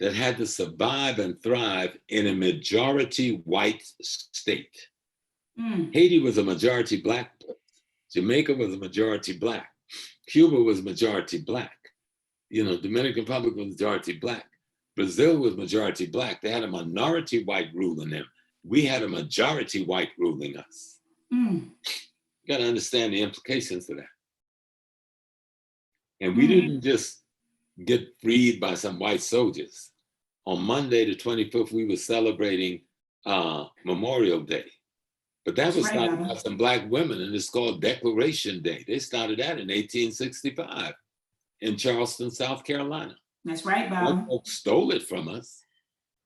that had to survive and thrive in a majority white state. Haiti was a majority Black place. Jamaica was a majority Black. Cuba was majority Black. You know, Dominican Republic was majority Black. Brazil was majority Black. They had a minority white ruling them. We had a majority white ruling us. You gotta understand the implications of that. And we didn't just get freed by some white soldiers. On Monday, the 25th, we were celebrating Memorial Day. But that was started by some Black women, and it's called Declaration Day. They started that in 1865 in Charleston, South Carolina. That's right, Bob. Folks stole it from us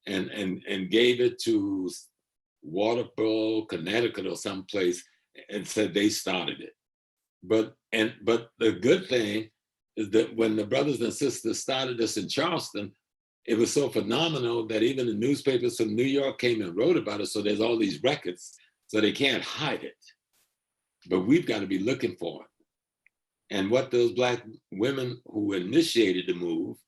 and gave it to Waterville, Connecticut, or someplace, and said they started it. But the good thing is that when the brothers and sisters started this in Charleston, it was so phenomenal that even the newspapers from New York came and wrote about it. So there's all these records, so they can't hide it. But we've got to be looking for it. And what those Black women who initiated the move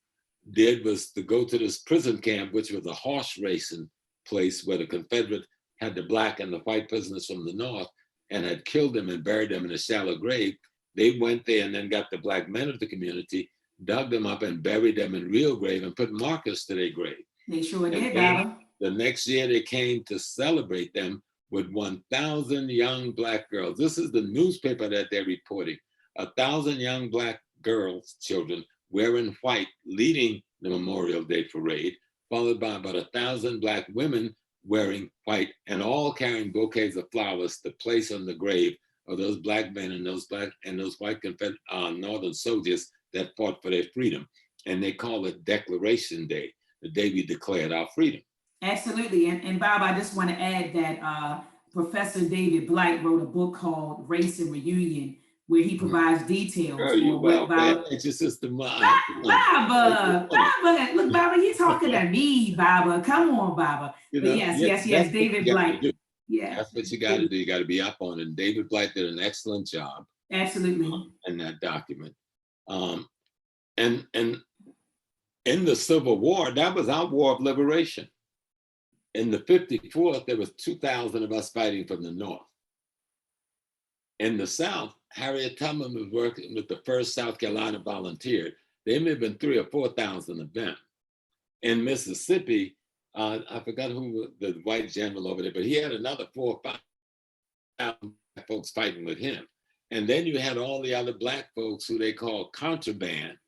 did was to go to this prison camp, which was a horse racing place where the Confederate had the Black and the white prisoners from the North and had killed them and buried them in a shallow grave. They went there and then got the Black men of the community, dug them up and buried them in real grave and put markers to their grave. They sure did, Baba. The next year they came to celebrate them with 1,000 young Black girls. This is the newspaper that they're reporting. 1,000 young Black girls, children, wearing white, leading the Memorial Day parade, followed by about 1,000 Black women wearing white and all carrying bouquets of flowers to place on the grave of those black men and those white Northern soldiers that fought for their freedom. And they call it Declaration Day, the day we declared our freedom. Absolutely. And Bob, I just want to add that Professor David Blight wrote a book called Race and Reunion, where he provides details Girl, for what Bob. It's your sister, Baba, look, Baba, you talking to me, Baba. Come on, Baba. But yes, David Blight. Yeah. That's what you got to do. You got to be up on it. And David Blight did an excellent job. Absolutely. In that document. And in the Civil War, that was our war of liberation. In the 54th, there was 2,000 of us fighting from the North. In the South, Harriet Tubman was working with the 1st South Carolina Volunteer. There may have been 3,000 or 4,000 of them. In Mississippi, I forgot who the white general over there, but he had another 4,000 or 5,000 folks fighting with him. And then you had all the other black folks who they call contraband,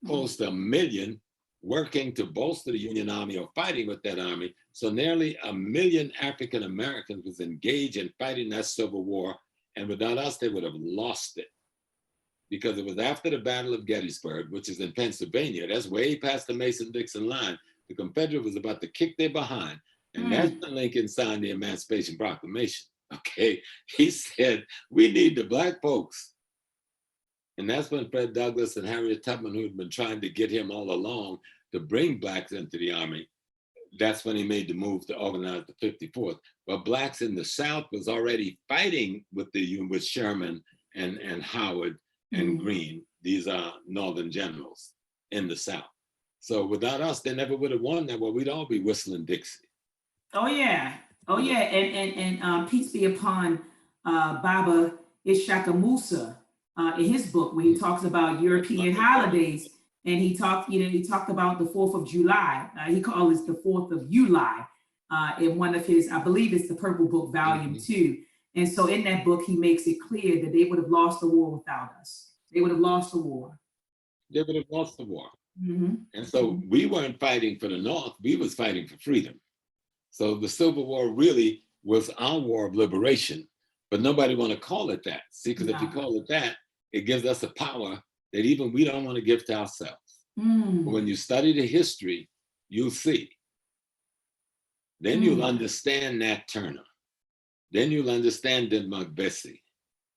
close to 1 million, working to bolster the Union Army or fighting with that army. So nearly 1 million African Americans was engaged in fighting that Civil War. And without us, they would have lost it. Because it was after the Battle of Gettysburg, which is in Pennsylvania. That's way past the Mason-Dixon line. The Confederate was about to kick their behind. And that's when Lincoln signed the Emancipation Proclamation. Okay, he said, we need the black folks. And that's when Fred Douglass and Harriet Tubman, who had been trying to get him all along to bring blacks into the army, that's when he made the move to organize the 54th. But blacks in the South was already fighting with Sherman and Howard and Greene, these are Northern generals in the South. So without us, they never would have won that war. We'd all be whistling Dixie. Oh yeah. And peace be upon Baba Ishaka Musa in his book, where he talks about European holidays, and he talked about the 4th of July. He calls it the 4th of July in one of his, I believe it's the Purple Book, Volume 2. And so in that book, he makes it clear that they would have lost the war without us. They would have lost the war. They would have lost the war. And so we weren't fighting for the North, we was fighting for freedom. So the Civil War really was our war of liberation, but nobody want to call it that. See, because if you call it that, it gives us a power that even we don't want to give to ourselves. But when you study the history, you'll see. Then you'll understand Nat Turner. Then you'll understand Denmark Vesey.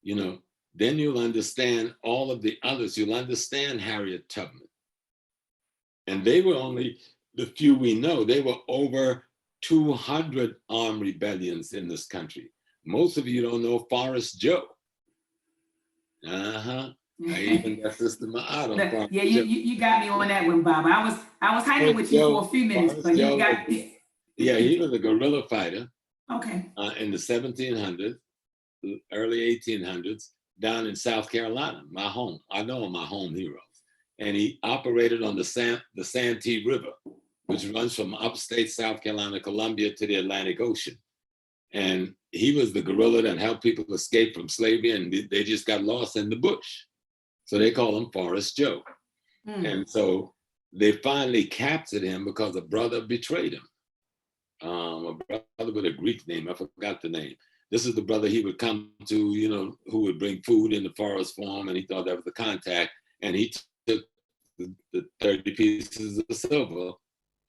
Then you'll understand all of the others. You'll understand Harriet Tubman. And they were only the few we know. They were over 200 armed rebellions in this country. Most of you don't know Forrest Joe. I even got Sister Maat on Forrest Joe. You got me on that one, Bob. I was hanging with you for a few minutes, but you got me. Yeah, he was a guerrilla fighter. Okay. In the 1700s, early 1800s, down in South Carolina, my home. I know my home heroes. And he operated on the Santee River, which runs from upstate South Carolina, Columbia to the Atlantic Ocean. And he was the guerrilla that helped people escape from slavery, and they just got lost in the bush. So they call him Forrest Joe. And so they finally captured him because a brother betrayed him. A brother with a Greek name, I forgot the name. This is the brother he would come to, who would bring food in the forest for him, and he thought that was the contact. And he took the 30 pieces of silver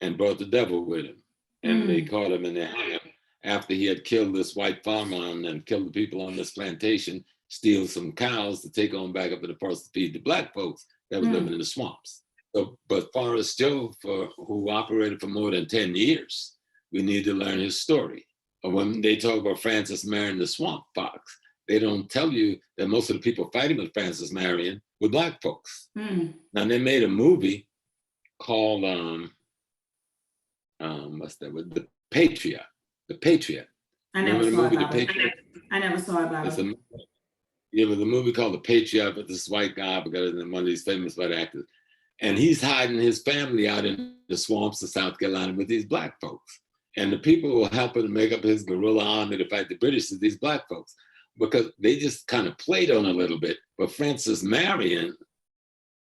and brought the devil with him. And they caught him and they hung him after he had killed this white farmer and killed the people on this plantation, steal some cows to take on back up in the forest to feed the black folks that was living in the swamps. So, but Forrest Joe, who operated for more than 10 years, we need to learn his story. When they talk about Francis Marion the Swamp Fox, they don't tell you that most of the people fighting with Francis Marion were black folks. Now they made a movie called what's that? The Patriot. The Patriot. I never saw it. It was a movie called The Patriot with this white guy, because one of these famous white actors, and he's hiding his family out in the swamps of South Carolina with these black folks. And the people who were helping to make up his guerrilla army to fight the British is these black folks, because they just kind of played on a little bit. But Francis Marion,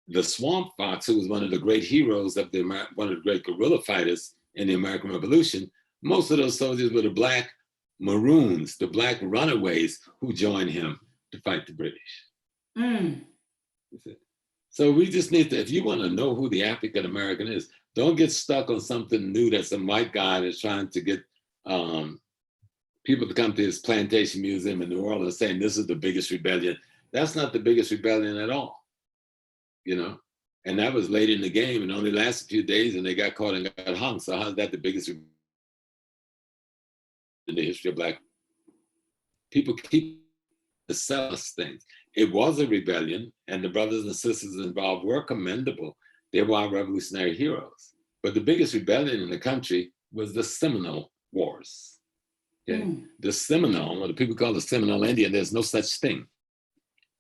the Swamp Fox, who was one of the great heroes of one of the great guerrilla fighters in the American Revolution, Most of those soldiers were the black Maroons, the black runaways who joined him to fight the British. Mm. So we just need to, if you want to know who the African American is, don't get stuck on something new that some white guy is trying to get people to come to his plantation museum in New Orleans saying this is the biggest rebellion. That's not the biggest rebellion at all, you know? And that was late in the game and only lasted a few days and they got caught and got hung. So how's that the biggest rebellion in the history of Black people? Keep to sell us things. It was a rebellion and the brothers and sisters involved were commendable. They were our revolutionary heroes. But the biggest rebellion in the country was the Seminole Wars. Okay? The Seminole, what the people call the Seminole Indian, there's no such thing.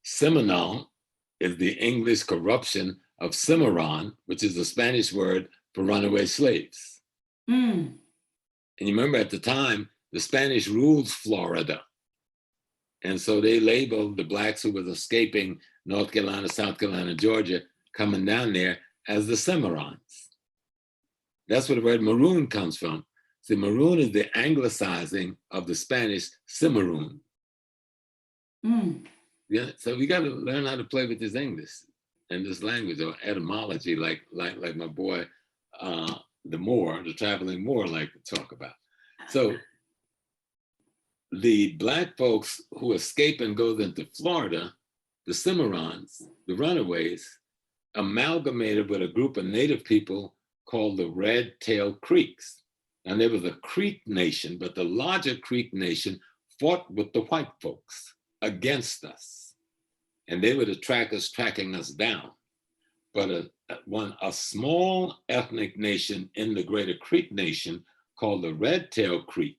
Seminole is the English corruption of Cimarron, which is the Spanish word for runaway slaves. And you remember at the time, the Spanish ruled Florida. And so they labeled the Blacks who was escaping North Carolina, South Carolina, Georgia, coming down there as the Cimarrons. That's where the word maroon comes from. See, maroon is the anglicizing of the Spanish Cimarron. Yeah, so we got to learn how to play with this English and this language or etymology, like my boy, the traveling Moor, like to talk about. So the Black folks who escape and go into Florida, the Cimarrons, the runaways, amalgamated with a group of native people called the Red-Tailed Creeks. And there was a Creek nation, but the larger Creek nation fought with the white folks against us. And they were the trackers tracking us down. But a small ethnic nation in the greater Creek nation called the Red-Tailed Creek,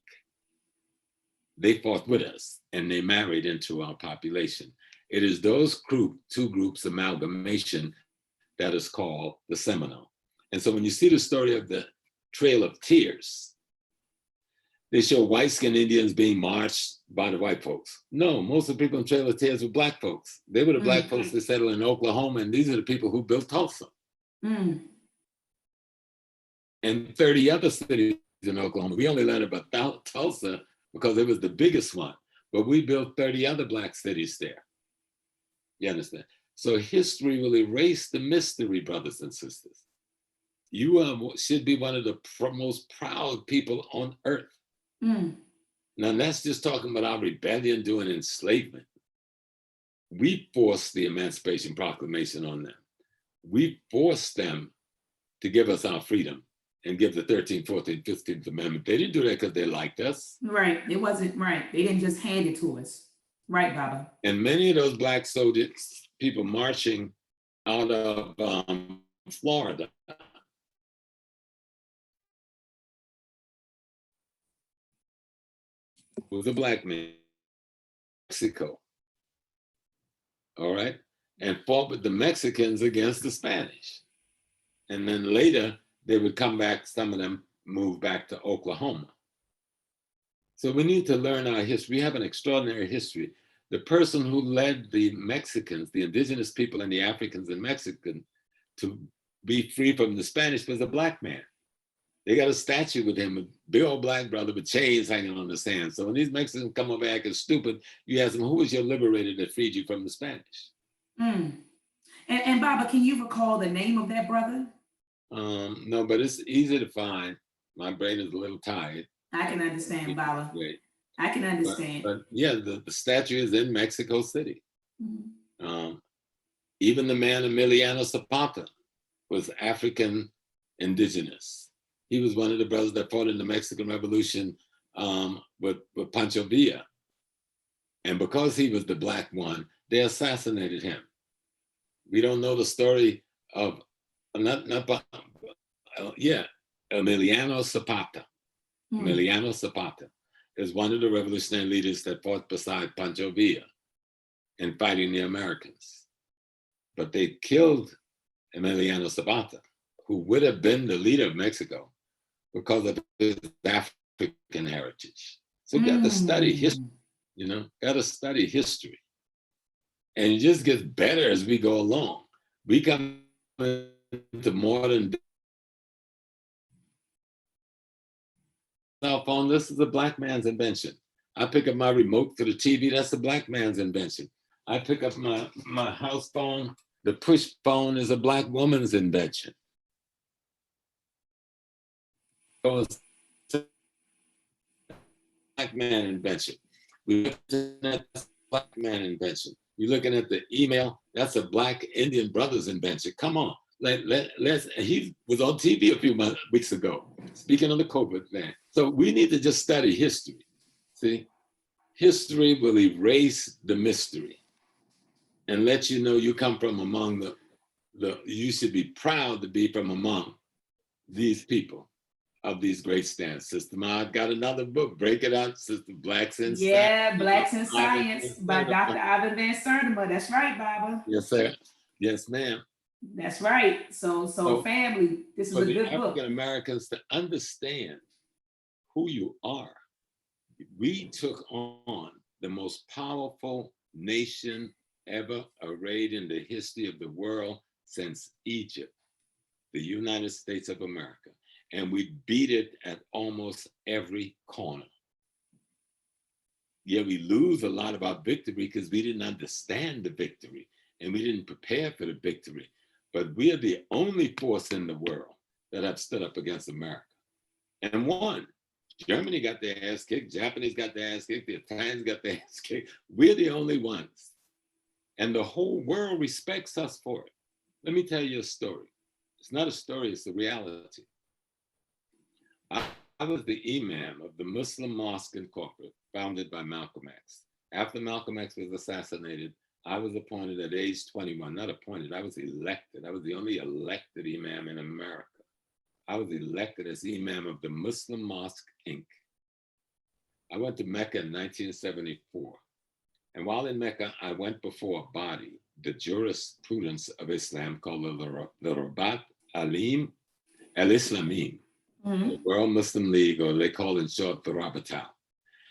they fought with us and they married into our population. It is those two groups amalgamation that is called the Seminole. And so when you see the story of the Trail of Tears, they show white-skinned Indians being marched by the white folks. No, most of the people in Trail of Tears were Black folks. They were the Black folks that settled in Oklahoma, and these are the people who built Tulsa. And 30 other cities in Oklahoma. We only learned about Tulsa because it was the biggest one, but we built 30 other Black cities there. You understand? So history will erase the mystery, brothers and sisters. You should be one of the most proud people on earth. Now that's just talking about our rebellion during enslavement. We forced the Emancipation Proclamation on them. We forced them to give us our freedom and give the 13th, 14th, 15th Amendment. They didn't do that because they liked us. Right, it wasn't right. They didn't just hand it to us. Right, Baba. And many of those Black soldiers, people marching out of Florida, was a Black man, Mexico, all right? And fought with the Mexicans against the Spanish. And then later, they would come back, some of them moved back to Oklahoma. So we need to learn our history. We have an extraordinary history. The person who led the Mexicans, the indigenous people and the Africans and Mexicans to be free from the Spanish was a Black man. They got a statue with him, a big old Black brother with chains hanging on his hands. So when these Mexicans come over acting stupid, you ask them, who was your liberator that freed you from the Spanish? And Baba, can you recall the name of that brother? No, but it's easy to find. My brain is a little tired. I can understand, Baba. I can understand. But yeah, the statue is in Mexico City. Even the man Emiliano Zapata was African indigenous. He was one of the brothers that fought in the Mexican Revolution with Pancho Villa. And because he was the Black one, they assassinated him. We don't know the story of, Emiliano Zapata. Emiliano Zapata is one of the revolutionary leaders that fought beside Pancho Villa in fighting the Americans. But they killed Emiliano Zapata, who would have been the leader of Mexico because of his African heritage. So you got to study history, got to study history. And it just gets better as we go along. We come into modern cell phone, this is a black man's invention. I pick up my remote for the TV, that's a black man's invention. I pick up my house phone, the push phone is a black woman's invention. So it's a black man invention. We're looking at the black man invention. You're looking at the email, that's a black Indian brother's invention. Come on. He was on TV a few weeks ago, speaking on the COVID thing. So we need to just study history. See, history will erase the mystery and let you know you come from among you should be proud to be from among these people of these great stands. Sister Maat got another book, break it out, Sister Blacks in Science. Yeah, Blacks in Science by Dr. Ivan Van Sertima. That's right, Baba. Yes, sir. Yes, ma'am. That's right. So family, this is a good book. African Americans to understand who you are. We took on the most powerful nation ever arrayed in the history of the world since Egypt, the United States of America. And we beat it at almost every corner. Yeah, we lose a lot of our victory because we didn't understand the victory and we didn't prepare for the victory. But we are the only force in the world that have stood up against America and won. Germany got their ass kicked, Japanese got their ass kicked, the Italians got their ass kicked. We're the only ones. And the whole world respects us for it. Let me tell you a story. It's not a story, it's the reality. I was the imam of the Muslim Mosque Incorporated, founded by Malcolm X. After Malcolm X was assassinated, I was appointed at age 21, not appointed, I was elected. I was the only elected imam in America. I was elected as imam of the Muslim Mosque Inc. I went to Mecca in 1974. And while in Mecca, I went before a body, the jurisprudence of Islam called the Rabat al-Islamim, the World Muslim League, or they call it in short the Rabatal.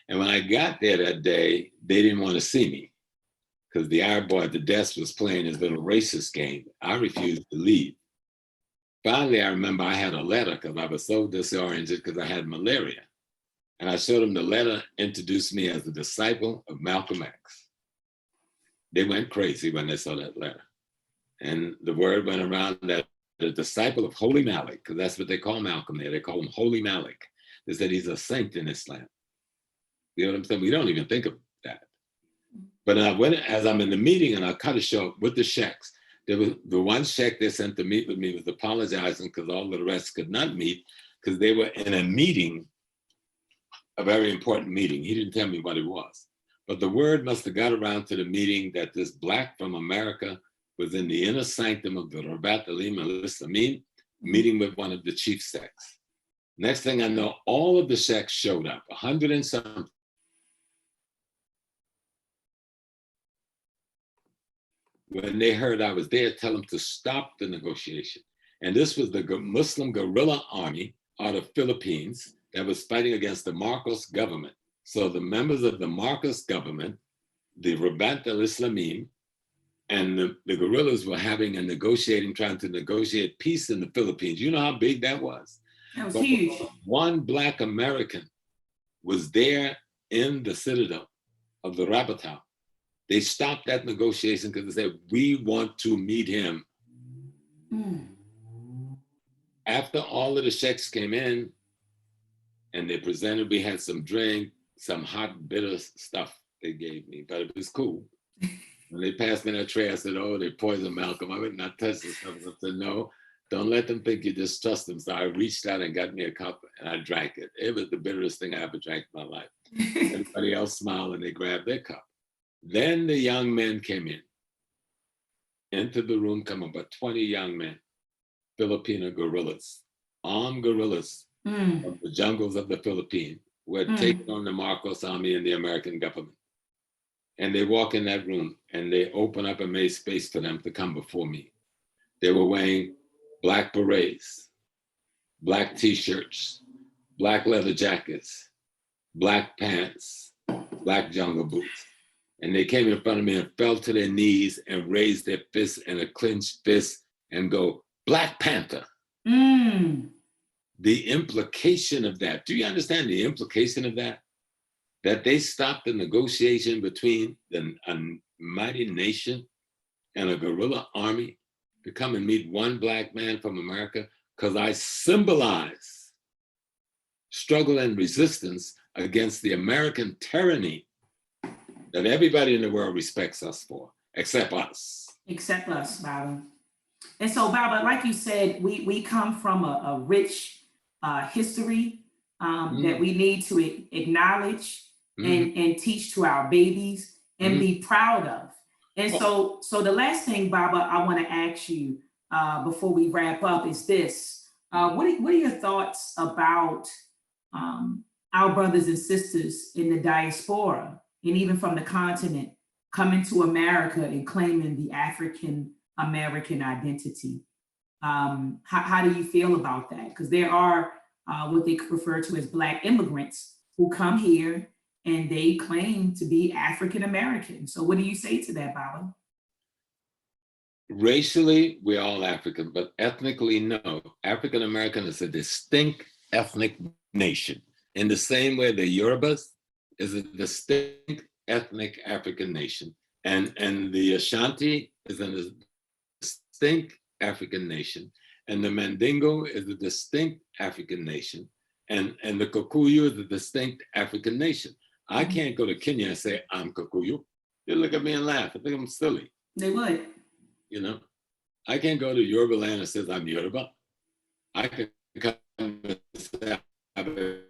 And when I got there that day, they didn't want to see me because the Arab boy at the desk was playing his little racist game. I refused to leave. Finally, I remember I had a letter because I was so disoriented because I had malaria. And I showed them the letter, introduced me as a disciple of Malcolm X. They went crazy when they saw that letter. And the word went around that the disciple of Holy Malik, because that's what they call Malcolm there. They call him Holy Malik. They said he's a saint in Islam. You know what I'm saying? We don't even think of that. But as I'm in the meeting and I cut a show with the sheikhs, there was the one sheikh they sent to meet with me was apologizing because all of the rest could not meet because they were in a meeting, a very important meeting. He didn't tell me what it was. But the word must have got around to the meeting that this black from America was in the inner sanctum of the Rabat al-Islamim, meeting with one of the chief sects. Next thing I know, all of the sects showed up, 100 and something. When they heard I was there, tell them to stop the negotiation. And this was the Muslim guerrilla army out of Philippines that was fighting against the Marcos government. So the members of the Marcos government, the Rabat al-Islamim, and the guerrillas were having trying to negotiate peace in the Philippines. You know how big that was? That was huge. One Black American was there in the citadel of the Rabatal. They stopped that negotiation because they said, we want to meet him. After all of the sheikhs came in and they presented, we had some drink, some hot, bitter stuff they gave me, but it was cool. When they passed me that tray, I said, oh, they poisoned Malcolm. I would not touch this stuff. I said, no, don't let them think you just trust them. So I reached out and got me a cup and I drank it. It was the bitterest thing I ever drank in my life. Everybody else smiled and they grabbed their cup. Then the young men came in. Into the room come about 20 young men, Filipino guerrillas, armed guerrillas of the jungles of the Philippines, who had taken on the Marcos army and the American government. And they walk in that room and they open up and made space for them to come before me. They were wearing black berets, black t-shirts, black leather jackets, black pants, black jungle boots. And they came in front of me and fell to their knees and raised their fists and a clenched fist and go, Black Panther. the implication of that, do you understand the implication of that? That they stopped the negotiation between a mighty nation and a guerrilla army to come and meet one black man from America, because I symbolize struggle and resistance against the American tyranny that everybody in the world respects us for, except us. Except us, Baba. And so, Baba, like you said, we come from a rich history that we need to acknowledge and teach to our babies and be proud of. And so the last thing, Baba, I want to ask you before we wrap up is this. What are your thoughts about our brothers and sisters in the diaspora and even from the continent coming to America and claiming the African American identity? How do you feel about that? Because there are what they refer to as Black immigrants who come here and they claim to be African American. So what do you say to that, Baba? Racially, we're all African, but ethnically, no. African American is a distinct ethnic nation. In the same way the Yorubas is a distinct ethnic African nation. And the Ashanti is a distinct African nation. And the Mandingo is a distinct African nation. And the Kikuyu is a distinct African nation. I can't go to Kenya and say, I'm Kikuyu. They look at me and laugh. I think I'm silly. They would. You know, I can't go to Yoruba land and say I'm Yoruba. I can come and say I'm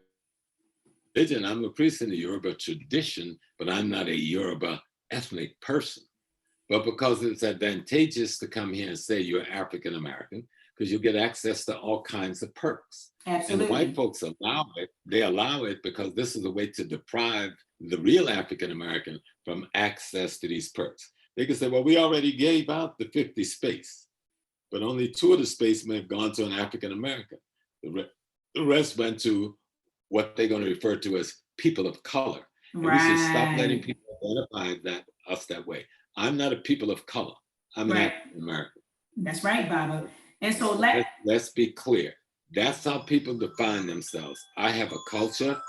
religion. I'm a priest in the Yoruba tradition, but I'm not a Yoruba ethnic person. But because it's advantageous to come here and say you're African American, because you get access to all kinds of perks. Absolutely. And white folks allow it. They allow it because this is a way to deprive the real African American from access to these perks. They can say, well, we already gave out the 50 space, but only 2 of the space may have gone to an African American. The rest went to what they're going to refer to as people of color. And we should stop letting people identify us that way. I'm not a people of color. I'm an African American. That's right, Baba. And so let's be clear. That's how people define themselves. I have a culture.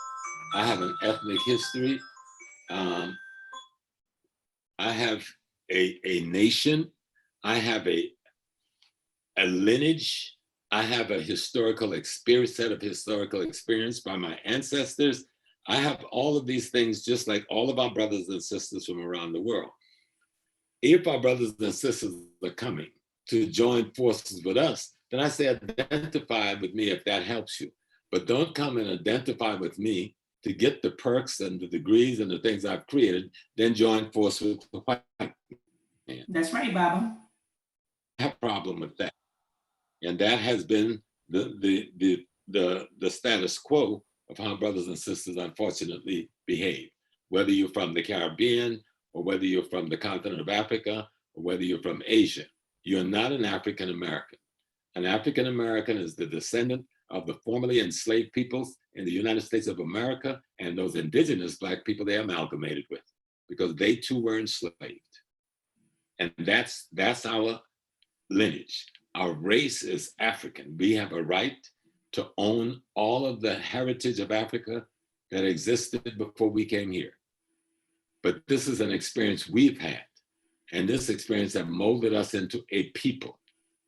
I have an ethnic history. I have a nation. I have a lineage. I have a historical experience, set of historical experience by my ancestors. I have all of these things just like all of our brothers and sisters from around the world. If our brothers and sisters are coming to join forces with us, then I say identify with me if that helps you. But don't come and identify with me to get the perks and the degrees and the things I've created, then join forces with the white man. That's right, Baba. I have a problem with that. And that has been the status quo of how brothers and sisters unfortunately behave. Whether you're from the Caribbean, or whether you're from the continent of Africa, or whether you're from Asia, you're not an African American. An African American is the descendant of the formerly enslaved peoples in the United States of America and those indigenous Black people they amalgamated with, because they too were enslaved. And that's our lineage. Our race is African. We have a right to own all of the heritage of Africa that existed before we came here. But this is an experience we've had. And this experience has molded us into a people.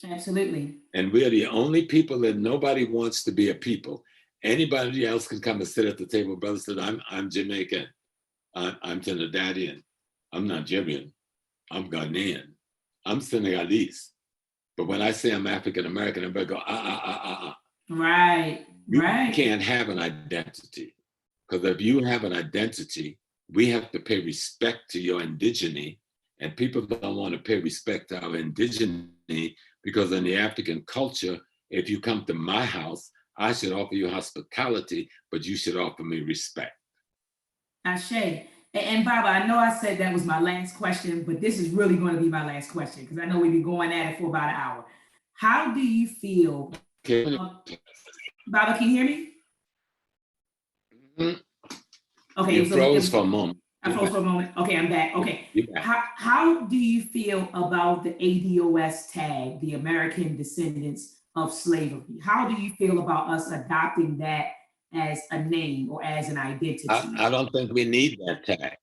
Absolutely. And we're the only people that nobody wants to be a people. Anybody else can come and sit at the table. Brother said, I'm Jamaican. I'm Trinidadian. I'm Nigerian. I'm Ghanaian. I'm Senegalese. But when I say I'm African American, everybody go, Right. You can't have an identity. Because if you have an identity, we have to pay respect to your indigeneity. And people don't want to pay respect to our indigeneity because in the African culture, if you come to my house, I should offer you hospitality, but you should offer me respect. Ashe. And Baba, I know I said that was my last question, but this is really going to be my last question because I know we've been going at it for about an hour. How do you feel? Baba, can you hear me? Mm-hmm. Okay. You froze for a moment. I froze for a moment. Okay, I'm back. Okay. How do you feel about the ADOS tag, the American Descendants of slavery. How do you feel about us adopting that as a name or as an identity? I don't think we need that tag.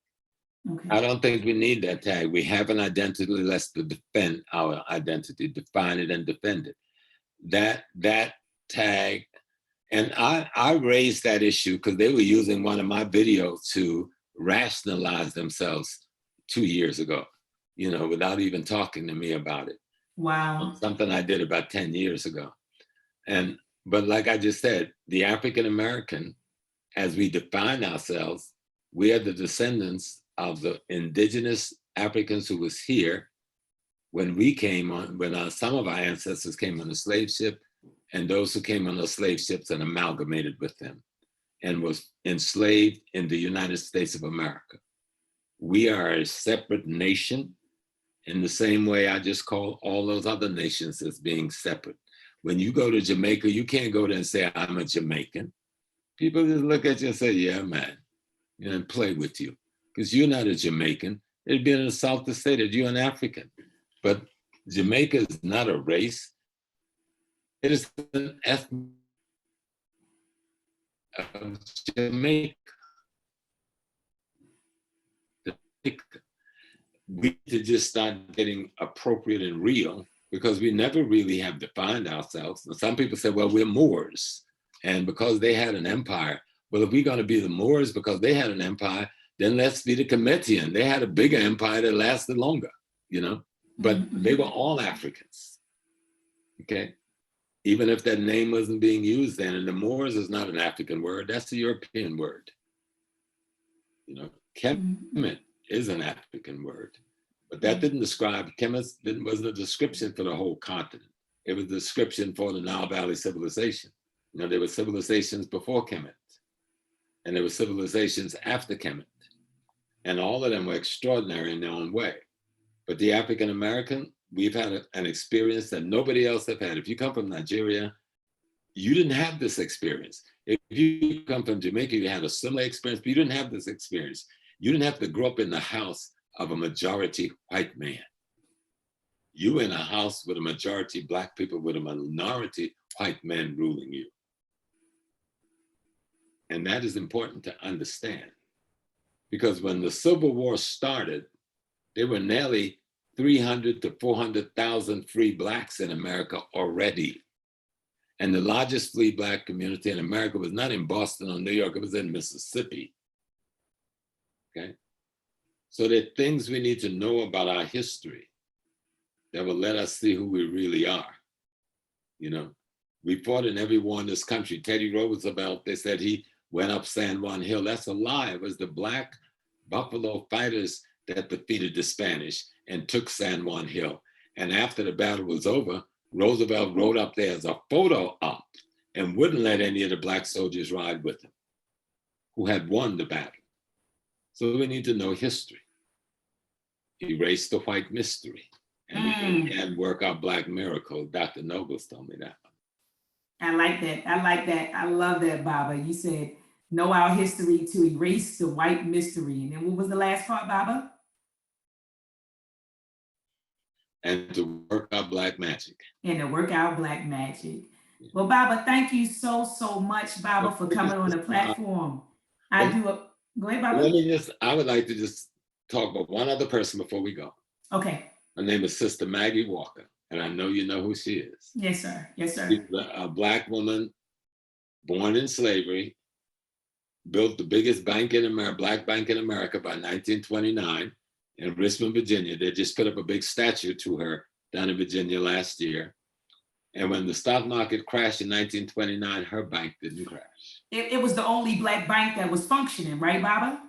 Okay. I don't think we need that tag. We have an identity. Let's defend our identity, define it and defend it. That tag, and I raised that issue because they were using one of my videos to rationalize themselves 2 years ago, without even talking to me about it. Wow. Something I did about 10 years ago. But like I just said, the African American, as we define ourselves, we are the descendants of the indigenous Africans who was here when we came on, when some of our ancestors came on a slave ship, and those who came on those slave ships and amalgamated with them and was enslaved in the United States of America. We are a separate nation in the same way I just call all those other nations as being separate. When you go to Jamaica, you can't go there and say, I'm a Jamaican. People just look at you and say, yeah, man, and play with you. Because you're not a Jamaican. It'd be an assault to say that you're an African. But Jamaica is not a race. It is an ethnic of Jamaica. We need to just start getting appropriate and real, because we never really have defined ourselves. And some people say, well, we're Moors. And because they had an empire, well, if we're going to be the Moors because they had an empire, then let's be the Cometian. They had a bigger empire that lasted longer, but they were all Africans, okay? Even if that name wasn't being used then, and the Moors is not an African word, that's a European word. Kemet is an African word, but that didn't describe, Kemet wasn't a description for the whole continent. It was a description for the Nile Valley civilization. There were civilizations before Kemet, and there were civilizations after Kemet. And all of them were extraordinary in their own way. But the African American, we've had an experience that nobody else have had. If you come from Nigeria, you didn't have this experience. If you come from Jamaica, you had a similar experience, but you didn't have this experience. You didn't have to grow up in the house of a majority white man. You were in a house with a majority Black people with a minority white man ruling you. And that is important to understand. Because when the Civil War started, there were nearly 300 to 400,000 free Blacks in America already. And the largest free Black community in America was not in Boston or New York, it was in Mississippi. Okay? So there are things we need to know about our history that will let us see who we really are. We fought in every war in this country. Teddy Roosevelt, they said he went up San Juan Hill. That's a lie. It was the Black Buffalo fighters that defeated the Spanish and took San Juan Hill. And after the battle was over, Roosevelt rode up there as a photo op and wouldn't let any of the Black soldiers ride with him who had won the battle. So we need to know history. Erase the white mystery. And we can work our Black miracle. Dr. Nobles told me that. I like that. I love that, Baba. You said, know our history to erase the white mystery. And then what was the last part, Baba? And to work out Black magic. And to work out Black magic. Well, Baba, thank you so much, Baba, for coming on the platform. Go ahead, Baba. I would like to just talk about one other person before we go. Okay. Her name is Sister Maggie Walker, and I know you know who she is. Yes, sir. Yes, sir. She's a Black woman born in slavery, built the biggest bank in America, Black bank in America by 1929 in Richmond, Virginia. They just put up a big statue to her down in Virginia last year. And when the stock market crashed in 1929, her bank didn't crash. It was the only Black bank that was functioning, right, Baba?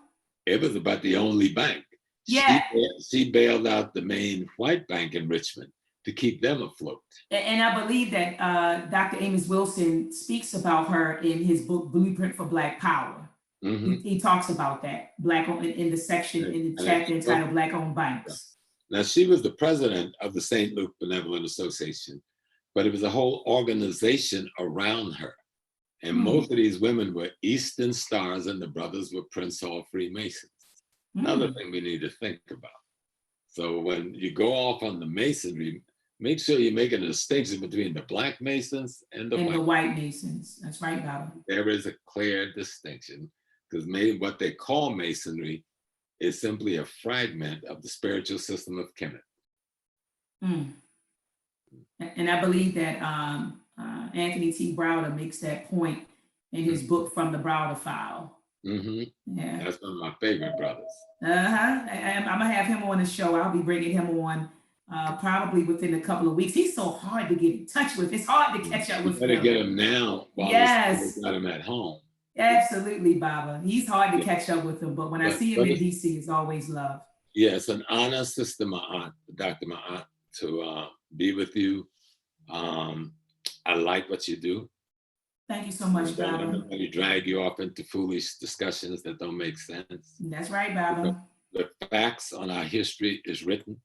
It was about the only bank. Yeah. She bailed out the main white bank in Richmond to keep them afloat. And I believe that Dr. Amos Wilson speaks about her in his book, Blueprint for Black Power. He talks about that, in the section, in the chapter entitled Black-Owned Banks. Now, she was the president of the St. Luke Benevolent Association, but it was a whole organization around her. And most of these women were Eastern Stars and the brothers were Prince Hall Freemasons. Another thing we need to think about. So when you go off on the Masonry, make sure you make a distinction between the Black Masons and the And the white. white Masons. That's right, Baba. There is a clear distinction, because maybe what they call Masonry is simply a fragment of the spiritual system of Kemet. Mm. And I believe that Anthony T. Browder makes that point in his book, From the Browder File. Mm-hmm. Yeah. That's one of my favorite brothers. I'm going to have him on the show. I'll be bringing him on probably within a couple of weeks. He's so hard to get in touch with. It's hard to catch up with him. You better get him now while yes. we got him at home. Absolutely, Baba. He's hard to catch up with him, but when I see him in DC, it's always love. Yeah, it's an honor, Sister Maat, Dr. Maat, to be with you. I like what you do. Thank you so much, Baba. Don't let nobody drag you off into foolish discussions that don't make sense. That's right, Baba. The facts on our history is written.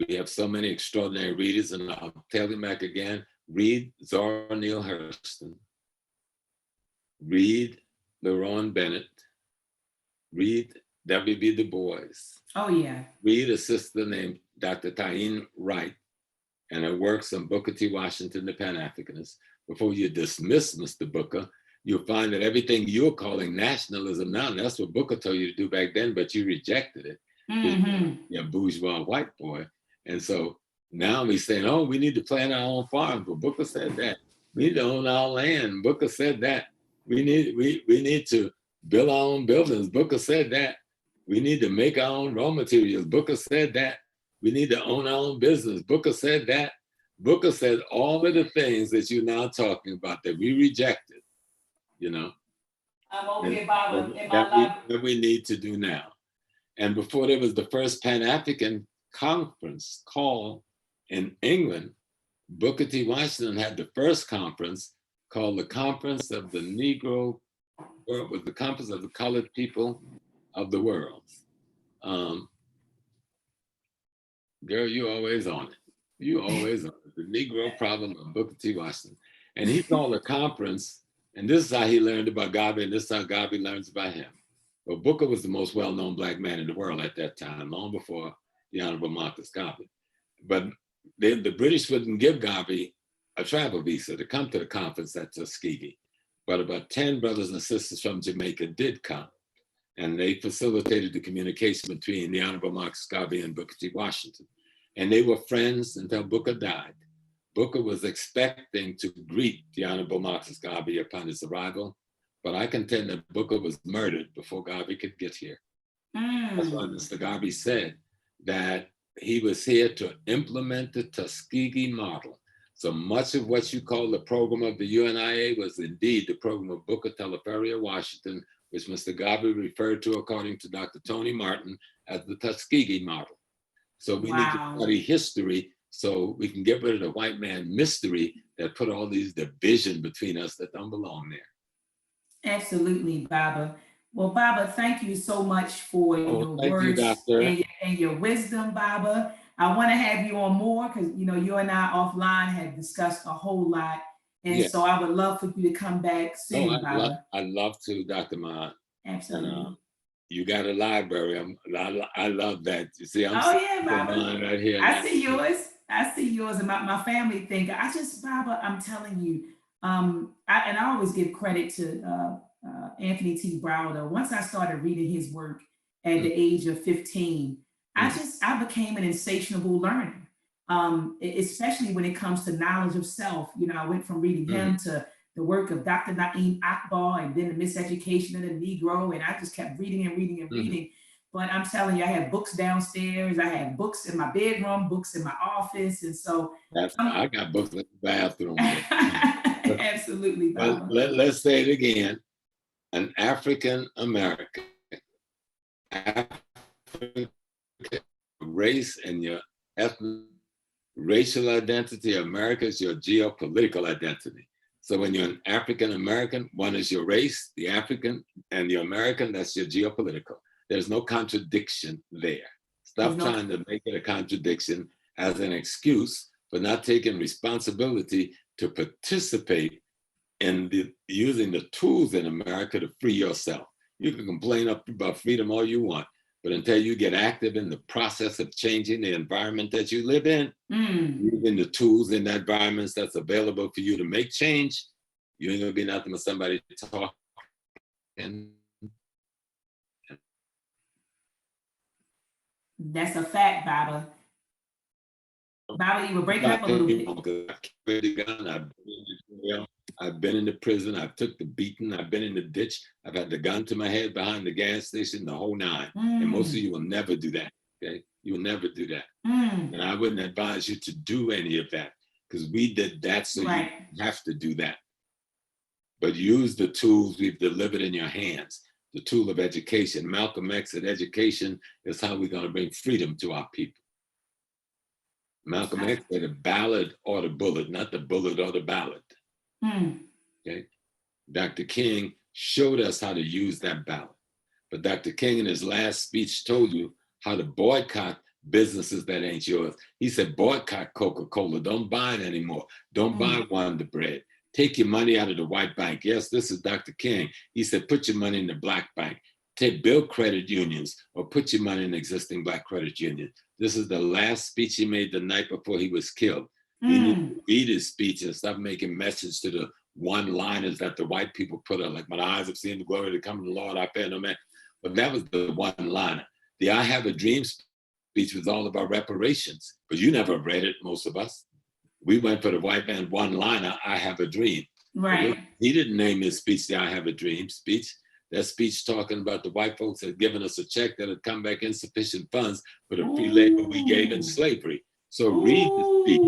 We have so many extraordinary readers, and I'll tell you back again, read Zora Neale Hurston, read Lerone Bennett, read W.B. Du Bois. Oh, yeah. Read a sister named Dr. Tyene Wright and her works on Booker T. Washington, the Pan-Africanist. Before you dismiss Mr. Booker, you'll find that everything you're calling nationalism now, and that's what Booker told you to do back then, but you rejected it. Mm-hmm. You're a bourgeois white boy. And so now we're saying, oh, we need to plant our own farms. But Booker said that. We need to own our land. Booker said that. We need to build our own buildings. Booker said that. We need to make our own raw materials. Booker said that. We need to own our own business. Booker said that. Booker said all of the things that you're now talking about that we rejected, you know. I'm over here, Baba, in my life. That we need to do now. And before there was the first Pan-African conference call in England, Booker T. Washington had the first conference called the Conference of the Negro, or it was the Conference of the Colored People of the World. Girl, you always on it. You always on it. The Negro problem of Booker T. Washington. And he called a conference, and this is how he learned about Garvey, and this is how Garvey learns about him. Well, Booker was the most well-known Black man in the world at that time, long before the Honorable Marcus Garvey. But the British wouldn't give Garvey a travel visa to come to the conference at Tuskegee. But about 10 brothers and sisters from Jamaica did come. And they facilitated the communication between the Honorable Marcus Garvey and Booker T. Washington. And they were friends until Booker died. Booker was expecting to greet the Honorable Marcus Garvey upon his arrival, but I contend that Booker was murdered before Garvey could get here. That's why Mr. Garvey said that he was here to implement the Tuskegee model. So much of what you call the program of the UNIA was indeed the program of Booker Teleferia Washington, which Mr. Garvey referred to, according to Dr. Tony Martin, as the Tuskegee model. So we need to study history so we can get rid of the white man mystery that put all these division between us that don't belong there. Absolutely, Baba. Well, Baba, thank you so much for your words and your wisdom, Baba. I want to have you on more because, you know, you and I offline have discussed a whole lot. And so I would love for you to come back soon, Baba. I'd love to, Dr. Maat. Absolutely. And, you got a library. I love that. You see, Baba. Right here. I see yours. I see yours, and my family think. Baba, I'm telling you, I always give credit to Anthony T. Browder. Once I started reading his work at the age of 15, I became an insatiable learner, especially when it comes to knowledge of self. You know, I went from reading him to the work of Dr. Naeem Akbar, and then the Miseducation of the Negro, and I just kept reading and reading and reading. But I'm telling you, I have books downstairs. I have books in my bedroom, books in my office, and so I got books in the bathroom. Absolutely, Baba. Let's say it again. An African American, race and your ethnic, racial identity. America is your geopolitical identity. So when you're an African American, one is your race, the African, and the American, that's your geopolitical. There's no contradiction there. Stop trying to make it a contradiction as an excuse for not taking responsibility to participate in using the tools in America to free yourself. You can complain about freedom all you want, But until you get active in the process of changing the environment that you live in, using the tools in that environment that's available for you to make change, you ain't gonna be nothing but somebody talking. That's a fact, Baba. Baba, you were breaking up a little bit. I've been in the prison. I've took the beating. I've been in the ditch. I've had the gun to my head behind the gas station, the whole nine. And most of you will never do that. Okay, you will never do that. And I wouldn't advise you to do any of that, because we did that, so you have to do that. But use the tools we've delivered in your hands. The tool of education. Malcolm X said, education is how we're going to bring freedom to our people. Malcolm X said, a ballot or the bullet, not the bullet or the ballot. Okay. Dr. King showed us how to use that ballot. But Dr. King in his last speech told you how to boycott businesses that ain't yours. He said, boycott Coca-Cola. Don't buy it anymore. Don't buy Wonder Bread. Take your money out of the white bank. Yes, this is Dr. King. He said, put your money in the black bank. Build credit unions, or put your money in existing black credit union. This is the last speech he made the night before he was killed. He needed to read his speech and stop making message to the one-liners that the white people put on, like, my eyes have seen the glory to come to the Lord, I fear no man. But that was the one-liner. The I Have a Dream speech was all about reparations, but you never read it, most of us. We went for the white man one-liner, I have a dream. Right. He didn't name his speech the I Have a Dream speech. That speech talking about the white folks had given us a check that had come back insufficient funds for the free labor we gave in slavery. So read the speech.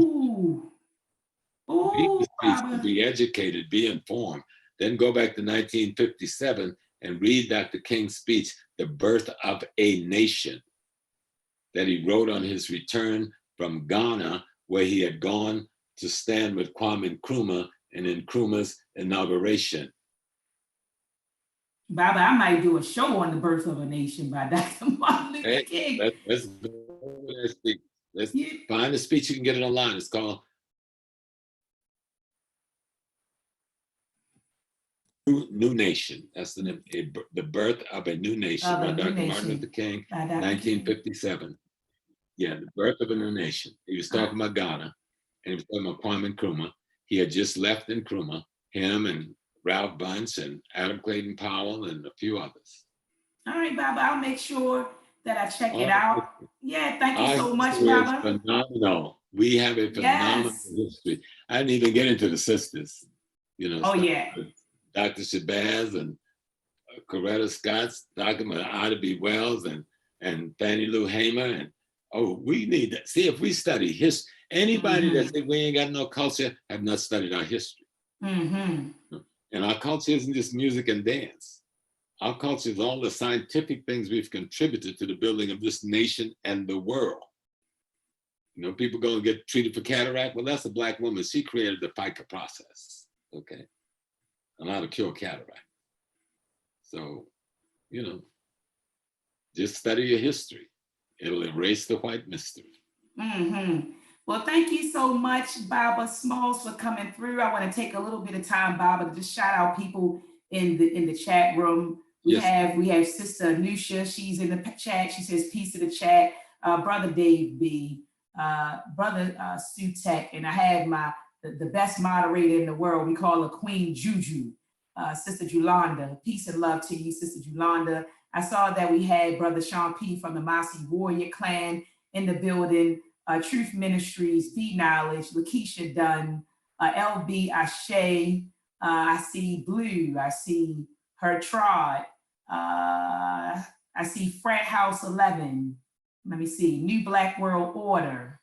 Read the speech to be educated, be informed. Then go back to 1957 and read Dr. King's speech, The Birth of a Nation, that he wrote on his return from Ghana, where he had gone to stand with Kwame Nkrumah and in Nkrumah's inauguration. Baba, I might do a show on the birth of a nation by Dr. Martin Luther King. Let's go over that speech. Let's find the speech. You can get it online. It's called New Nation. That's the name. The Birth of a New Nation by Dr. Martin Luther King, 1957. Yeah, The Birth of a New Nation. He was talking about Ghana, and he was talking about Kwame Nkrumah. He had just left Nkrumah, him and Ralph Bunche and Adam Clayton Powell and a few others. All right, Baba, I'll make sure that I check it out. Yeah, thank you so much, Baba. Phenomenal. We have a phenomenal history. I didn't even get into the sisters, you know. Dr. Shabazz and Coretta Scott's, Dr. Ida B. Wells and Fannie Lou Hamer. And we need to see if we study history. Anybody that says we ain't got no culture have not studied our history. And our culture isn't just music and dance. Our culture is all the scientific things we've contributed to the building of this nation and the world. You know, people go and get treated for cataract. Well, that's a Black woman. She created the FICA process, okay, on how to cure cataract. So, you know, just study your history. It'll erase the white mystery. Well, thank you so much, Baba Smalls, for coming through. I want to take a little bit of time, Baba, to just shout out people in the chat room. We have Sister Anusha. She's in the chat. She says, peace to the chat. Brother Dave B, Brother Sutek, and I have the best moderator in the world. We call her Queen Juju, Sister Julanda. Peace and love to you, Sister Julanda. I saw that we had Brother Sean P from the Massey Warrior Clan in the building. Truth Ministries, Be Knowledge, Lakeisha Dunn, LB Ashe, I see Blue, I see Her Trod, I see Frat House 11, let me see, New Black World Order,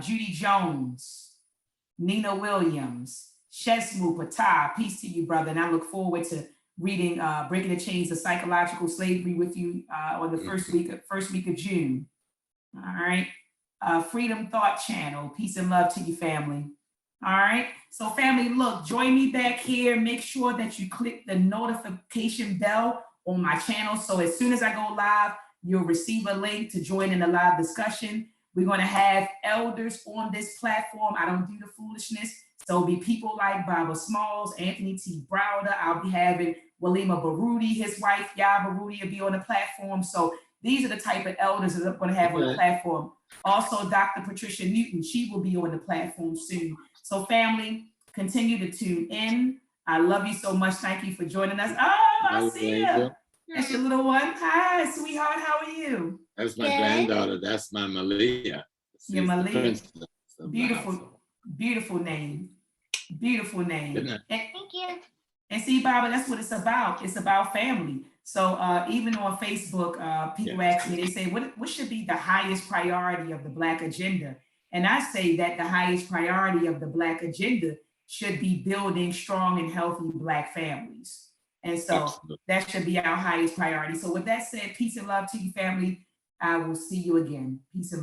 Judy Jones, Nina Williams, Shesmu Patah, peace to you, brother, and I look forward to reading Breaking the Chains of Psychological Slavery with you on the first week of June. All right. Freedom Thought Channel. Peace and love to you, family. All right. So family, look, join me back here. Make sure that you click the notification bell on my channel. So as soon as I go live, you'll receive a link to join in the live discussion. We're going to have elders on this platform. I don't do the foolishness. So it'll be people like Baba Smalls, Anthony T. Browder. I'll be having Walima Baruti, his wife, Yah Baruti, will be on the platform. So these are the type of elders that I'm going to have on the platform. Also, Dr. Patricia Newton, she will be on the platform soon. So family, continue to tune in. I love you so much. Thank you for joining us. Oh, I see you. That's your little one. Hi, sweetheart. How are you? That's my granddaughter. That's my Malia. Your Malia. Beautiful, beautiful name. Beautiful name. And, thank you. And see, Baba, that's what it's about. It's about family. So even on Facebook, people ask me, they say, what should be the highest priority of the Black agenda? And I say that the highest priority of the Black agenda should be building strong and healthy Black families. And so that should be our highest priority. So with that said, peace and love to you, family. I will see you again. Peace and love.